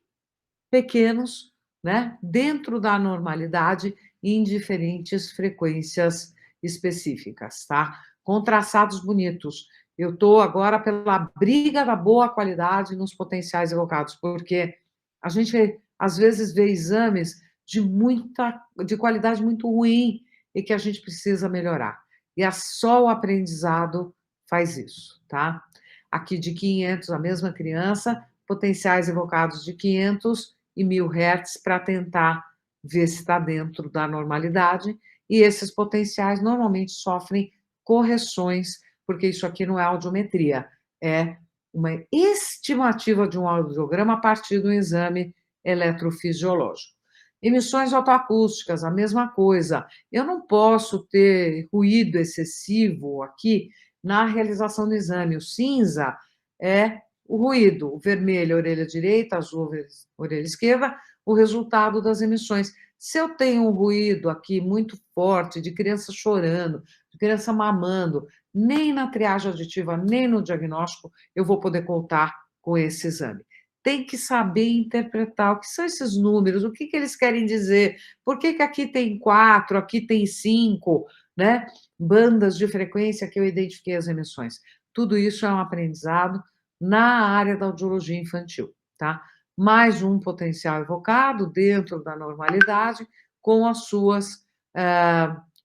pequenos, né, dentro da normalidade, em diferentes frequências específicas, tá? Com traçados bonitos. Eu estou agora pela briga da boa qualidade nos potenciais evocados, porque a gente, às vezes, vê exames de qualidade muito ruim e que a gente precisa melhorar. E só o aprendizado faz isso, tá? Aqui de 500, a mesma criança, potenciais evocados de 500 e 1000 Hz para tentar ver se está dentro da normalidade, e esses potenciais normalmente sofrem correções, porque isso aqui não é audiometria, é uma estimativa de um audiograma a partir do exame eletrofisiológico. Emissões autoacústicas, a mesma coisa. Eu não posso ter ruído excessivo aqui na realização do exame. O cinza é o ruído, o vermelho, a orelha direita, azul, a orelha esquerda, o resultado das emissões. Se eu tenho um ruído aqui muito forte, de criança chorando, de criança mamando, nem na triagem auditiva, nem no diagnóstico, eu vou poder contar com esse exame. Tem que saber interpretar o que são esses números, o que eles querem dizer, por que aqui tem 4, aqui tem 5, né? Bandas de frequência que eu identifiquei as emissões. Tudo isso é um aprendizado na área da audiologia infantil, tá? Mais um potencial evocado dentro da normalidade, com as suas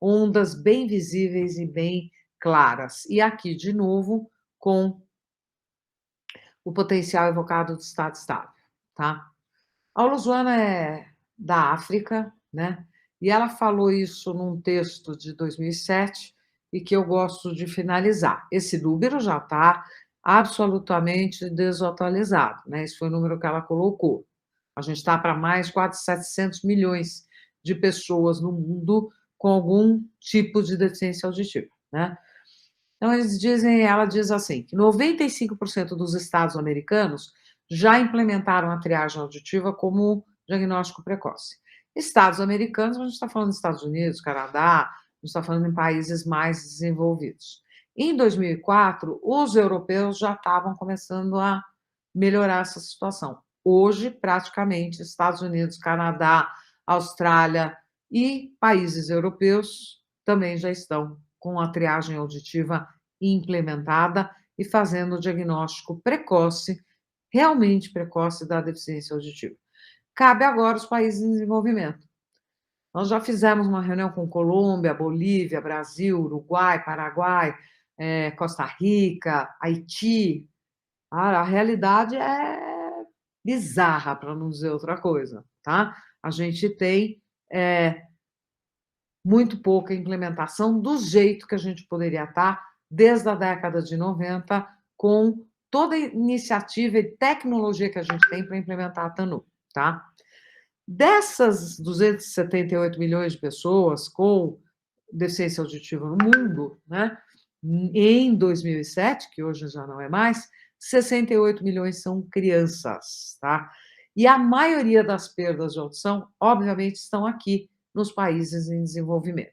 ondas bem visíveis e bem claras. E aqui, de novo, com o potencial evocado de estado estável, tá? A Luzuana é da África, né? E ela falou isso num texto de 2007 e que eu gosto de finalizar. Esse número já está absolutamente desatualizado, né? Esse foi o número que ela colocou. A gente está para mais quase 700 milhões de pessoas no mundo com algum tipo de deficiência auditiva, né? Então, ela diz assim, que 95% dos estados americanos já implementaram a triagem auditiva como diagnóstico precoce. Estados americanos, a gente está falando dos Estados Unidos, Canadá, a gente está falando em países mais desenvolvidos. Em 2004, os europeus já estavam começando a melhorar essa situação. Hoje, praticamente, Estados Unidos, Canadá, Austrália e países europeus também já estão com a triagem auditiva implementada e fazendo o diagnóstico precoce, realmente precoce, da deficiência auditiva. Cabe agora aos países em desenvolvimento. Nós já fizemos uma reunião com Colômbia, Bolívia, Brasil, Uruguai, Paraguai, Costa Rica, Haiti. A realidade é bizarra, para não dizer outra coisa, tá? A gente tem muito pouca implementação do jeito que a gente poderia estar desde a década de 90, com toda a iniciativa e tecnologia que a gente tem para implementar a TANU, tá? Dessas 278 milhões de pessoas com deficiência auditiva no mundo, né, em 2007, que hoje já não é mais, 68 milhões são crianças, tá? E a maioria das perdas de audição, obviamente, estão aqui nos países em desenvolvimento.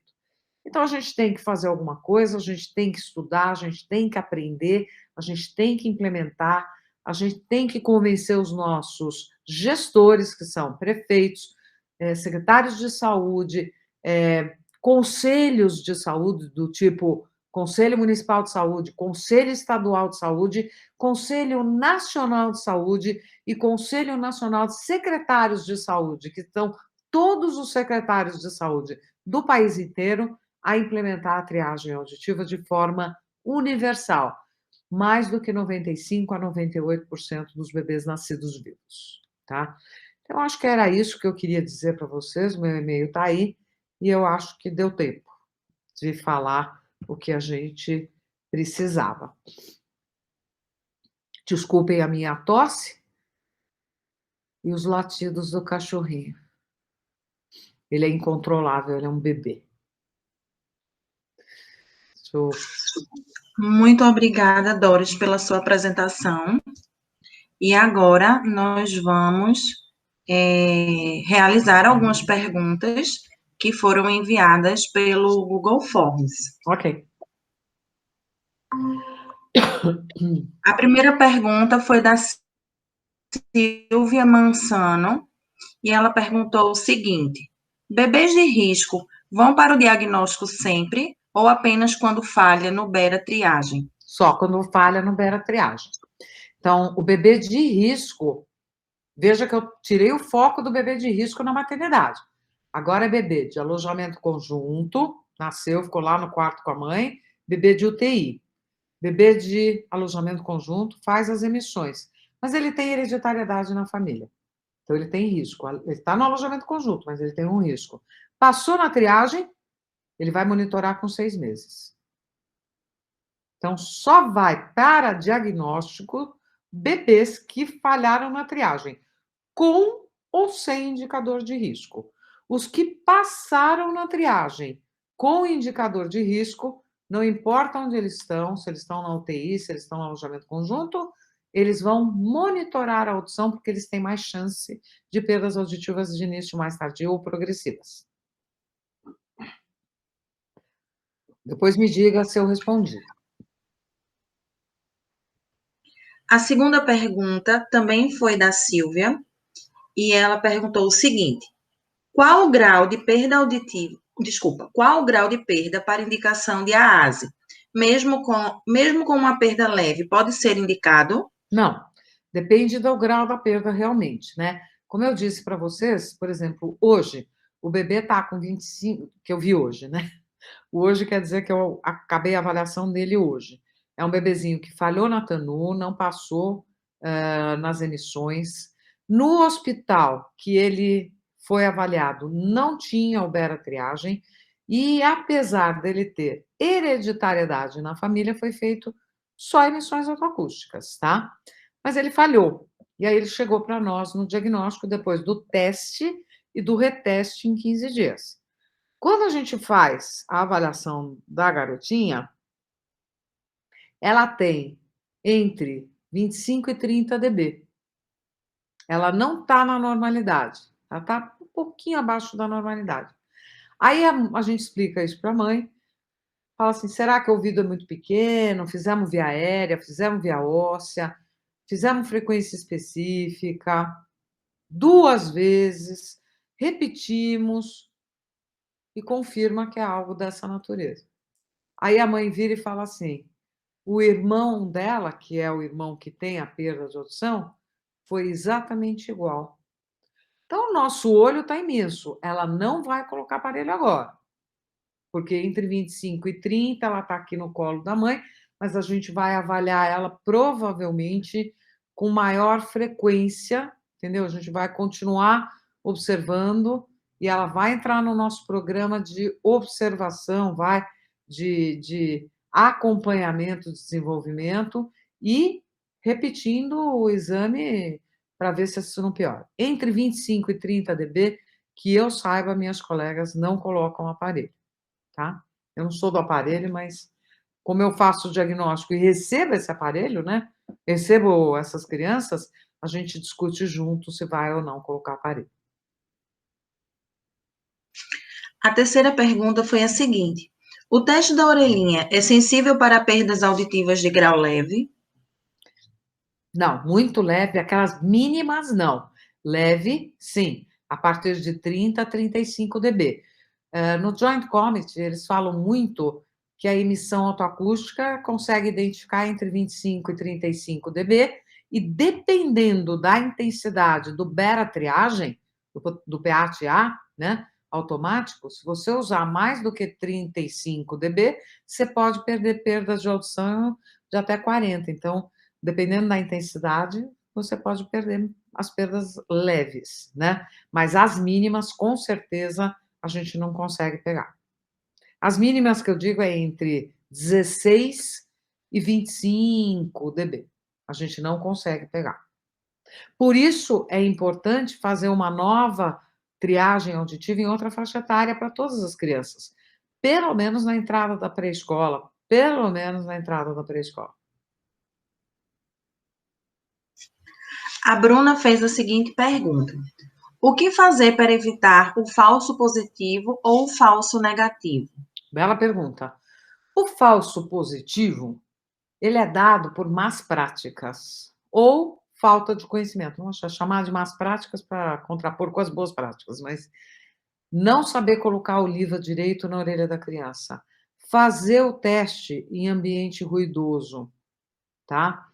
Então, a gente tem que fazer alguma coisa, a gente tem que estudar, a gente tem que aprender, a gente tem que implementar, a gente tem que convencer os nossos gestores, que são prefeitos, secretários de saúde, conselhos de saúde, do tipo Conselho Municipal de Saúde, Conselho Estadual de Saúde, Conselho Nacional de Saúde e Conselho Nacional de Secretários de Saúde, que são todos os secretários de saúde do país inteiro, a implementar a triagem auditiva de forma universal. Mais do que 95% a 98% dos bebês nascidos vivos, tá? Então, acho que era isso que eu queria dizer para vocês, o meu e-mail está aí, e eu acho que deu tempo de falar o que a gente precisava. Desculpem a minha tosse e os latidos do cachorrinho. Ele é incontrolável, ele é um bebê. Muito obrigada, Doris, pela sua apresentação. E agora nós vamos realizar algumas perguntas que foram enviadas pelo Google Forms. Ok. A primeira pergunta foi da Silvia Mansano, e ela perguntou o seguinte: bebês de risco vão para o diagnóstico sempre ou apenas quando falha no Bera triagem? Só quando falha no Bera triagem. Então, o bebê de risco, veja que eu tirei o foco do bebê de risco na maternidade. Agora é bebê de alojamento conjunto, nasceu, ficou lá no quarto com a mãe, bebê de UTI. Bebê de alojamento conjunto faz as emissões, mas ele tem hereditariedade na família. Então, ele tem risco. Ele está no alojamento conjunto, mas ele tem um risco. Passou na triagem, ele vai monitorar com 6 meses. Então, só vai para diagnóstico bebês que falharam na triagem, com ou sem indicador de risco. Os que passaram na triagem com indicador de risco, não importa onde eles estão, se eles estão na UTI, se eles estão no alojamento conjunto, eles vão monitorar a audição, porque eles têm mais chance de perdas auditivas de início mais tardio ou progressivas. Depois me diga se eu respondi. A segunda pergunta também foi da Silvia, e ela perguntou o seguinte: qual o grau de perda auditiva, qual o grau de perda para indicação de AASE? Mesmo com uma perda leve, pode ser indicado? Não, depende do grau da perda realmente, né? Como eu disse para vocês, por exemplo, hoje, o bebê está com 25, que eu vi hoje, né? Hoje quer dizer que eu acabei a avaliação dele hoje. É um bebezinho que falhou na TANU, não passou nas emissões. No hospital que ele foi avaliado, não tinha ubera-triagem, e apesar dele ter hereditariedade na família, foi feito só emissões autoacústicas, tá? Mas ele falhou. E aí ele chegou para nós no diagnóstico depois do teste e do reteste em 15 dias. Quando a gente faz a avaliação da garotinha, ela tem entre 25 e 30 dB. Ela não está na normalidade, ela está um pouquinho abaixo da normalidade. Aí a gente explica isso para a mãe, fala assim: será que o ouvido é muito pequeno? Fizemos via aérea, fizemos via óssea, fizemos frequência específica, 2 vezes, repetimos e confirma que é algo dessa natureza. Aí a mãe vira e fala assim: o irmão dela, que é o irmão que tem a perda de audição, foi exatamente igual. Então, o nosso olho está imenso. Ela não vai colocar aparelho agora, porque entre 25 e 30 ela está aqui no colo da mãe, mas a gente vai avaliar ela provavelmente com maior frequência, entendeu? A gente vai continuar observando e ela vai entrar no nosso programa de observação, vai de acompanhamento de desenvolvimento e repetindo o exame para ver se isso não piora. Entre 25 e 30 dB, que eu saiba, minhas colegas não colocam aparelho, tá? Eu não sou do aparelho, mas como eu faço o diagnóstico e recebo esse aparelho, né? Recebo essas crianças, a gente discute junto se vai ou não colocar aparelho. A terceira pergunta foi a seguinte: o teste da orelhinha é sensível para perdas auditivas de grau leve? Não, muito leve, aquelas mínimas não. Leve, sim, a partir de 30 a 35 dB. No Joint Committee, eles falam muito que a emissão autoacústica consegue identificar entre 25 e 35 dB, e dependendo da intensidade do beta-triagem, do PATA, né, automático, se você usar mais do que 35 dB, você pode perder perdas de audição de até 40. Então, dependendo da intensidade, você pode perder as perdas leves, né? Mas as mínimas, com certeza, a gente não consegue pegar. As mínimas que eu digo é entre 16 e 25 dB. A gente não consegue pegar. Por isso é importante fazer uma nova triagem auditiva em outra faixa etária para todas as crianças. Pelo menos na entrada da pré-escola. Pelo menos na entrada da pré-escola. A Bruna fez a seguinte pergunta: o que fazer para evitar o falso positivo ou o falso negativo? Bela pergunta. O falso positivo, ele é dado por más práticas ou falta de conhecimento. Vamos chamar de más práticas para contrapor com as boas práticas, mas não saber colocar a oliva direito na orelha da criança, fazer o teste em ambiente ruidoso, tá?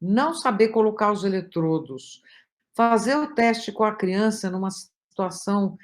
Não saber colocar os eletrodos, fazer o teste com a criança numa situação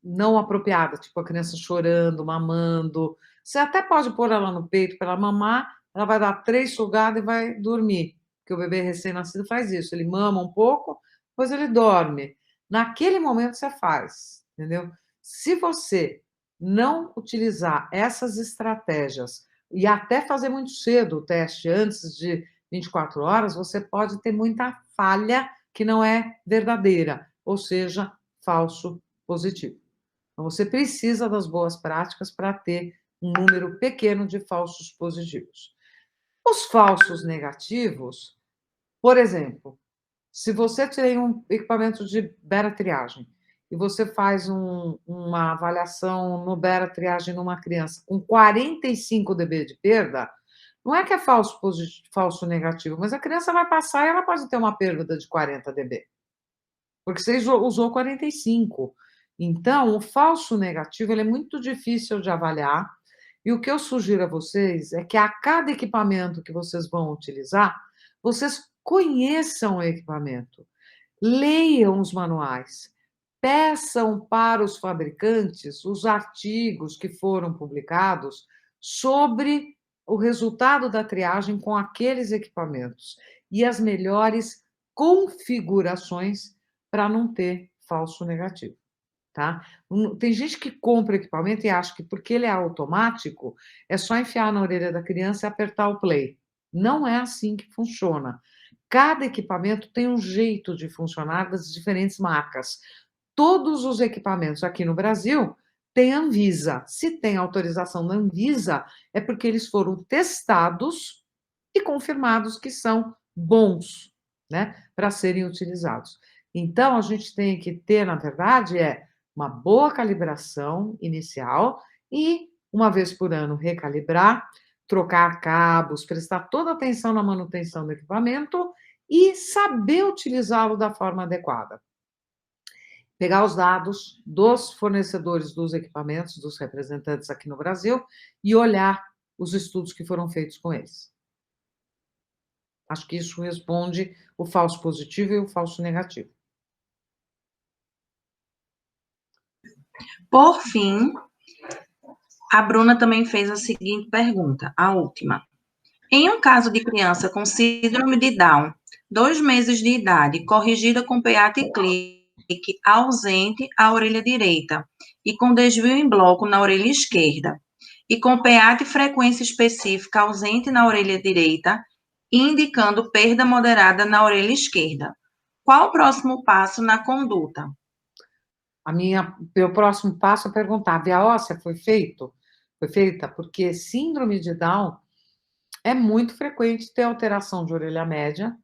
não apropriada, tipo a criança chorando, mamando. Você até pode pôr ela no peito para ela mamar, ela vai dar 3 sugadas e vai dormir, porque o bebê recém-nascido faz isso, ele mama um pouco, depois ele dorme. Naquele momento você faz, entendeu? Se você não utilizar essas estratégias e até fazer muito cedo o teste, antes de 24 horas, você pode ter muita falha que não é verdadeira, ou seja, falso positivo. Então, você precisa das boas práticas para ter um número pequeno de falsos positivos. Os falsos negativos, por exemplo, se você tem um equipamento de beta-triagem e você faz uma avaliação no beta-triagem numa criança com 45 dB de perda, não é que é falso positivo, falso negativo, mas a criança vai passar e ela pode ter uma perda de 40 dB, porque você usou 45. Então, o falso negativo ele é muito difícil de avaliar, e o que eu sugiro a vocês é que a cada equipamento que vocês vão utilizar, vocês conheçam o equipamento, leiam os manuais, peçam para os fabricantes os artigos que foram publicados sobre o resultado da triagem com aqueles equipamentos e as melhores configurações para não ter falso negativo. tá? Tem gente que compra equipamento e acha que porque ele é automático, é só enfiar na orelha da criança e apertar o play. Não é assim que funciona. Cada equipamento tem um jeito de funcionar das diferentes marcas. Todos os equipamentos aqui no Brasil têm Anvisa. Se tem autorização da Anvisa, é porque eles foram testados e confirmados que são bons, né, para serem utilizados. Então, a gente tem que ter, na verdade, uma boa calibração inicial e, uma vez por ano, recalibrar, trocar cabos, prestar toda atenção na manutenção do equipamento e saber utilizá-lo da forma adequada. Pegar os dados dos fornecedores dos equipamentos, dos representantes aqui no Brasil, e olhar os estudos que foram feitos com eles. Acho que isso responde o falso positivo e o falso negativo. Por fim, a Bruna também fez a seguinte pergunta, a última. Em um caso de criança com síndrome de Down, 2 meses de idade, corrigida com PEAT e clique ausente à orelha direita e com desvio em bloco na orelha esquerda, e com PEAT frequência específica ausente na orelha direita, indicando perda moderada na orelha esquerda. Qual o próximo passo na conduta? Meu próximo passo é perguntar: a via óssea foi feita? Porque síndrome de Down é muito frequente ter alteração de orelha média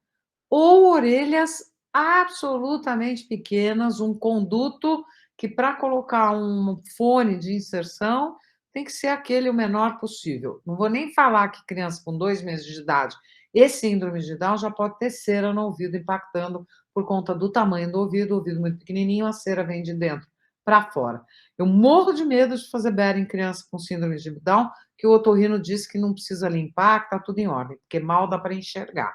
ou orelhas absolutamente pequenas, um conduto que, para colocar um fone de inserção, tem que ser aquele o menor possível. Não vou nem falar que criança com 2 meses de idade e síndrome de Down já pode ter cera no ouvido impactando por conta do tamanho do ouvido, o ouvido muito pequenininho, a cera vem de dentro para fora. Eu morro de medo de fazer BER em criança com síndrome de Down, que o otorrino disse que não precisa limpar, que está tudo em ordem, porque mal dá para enxergar.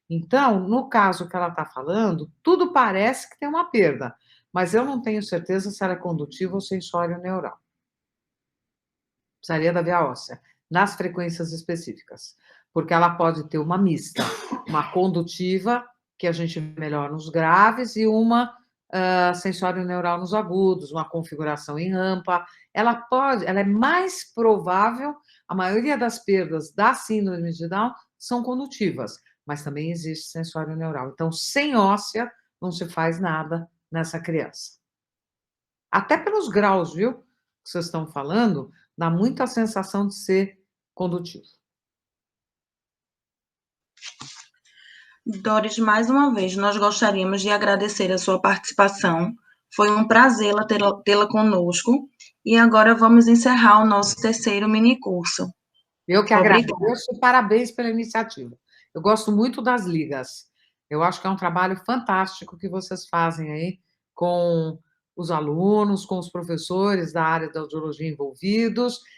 Então, no caso que ela está falando, tudo parece que tem uma perda, mas eu não tenho certeza se ela é condutiva ou sensório neural. Precisaria da via óssea, nas frequências específicas, porque ela pode ter uma mista, uma condutiva, que a gente vê melhor nos graves, e uma sensório neural nos agudos, uma configuração em rampa. Ela é mais provável, a maioria das perdas da síndrome de Down são condutivas, mas também existe sensório neural. Então, sem óssea, não se faz nada nessa criança. Até pelos graus, viu, que vocês estão falando, dá muito a sensação de ser condutivo. Doris, mais uma vez, nós gostaríamos de agradecer a sua participação. Foi um prazer tê-la conosco. E agora vamos encerrar o nosso terceiro minicurso. Eu que agradeço e parabéns pela iniciativa. Eu gosto muito das ligas. Eu acho que é um trabalho fantástico que vocês fazem aí com os alunos, com os professores da área da audiologia envolvidos.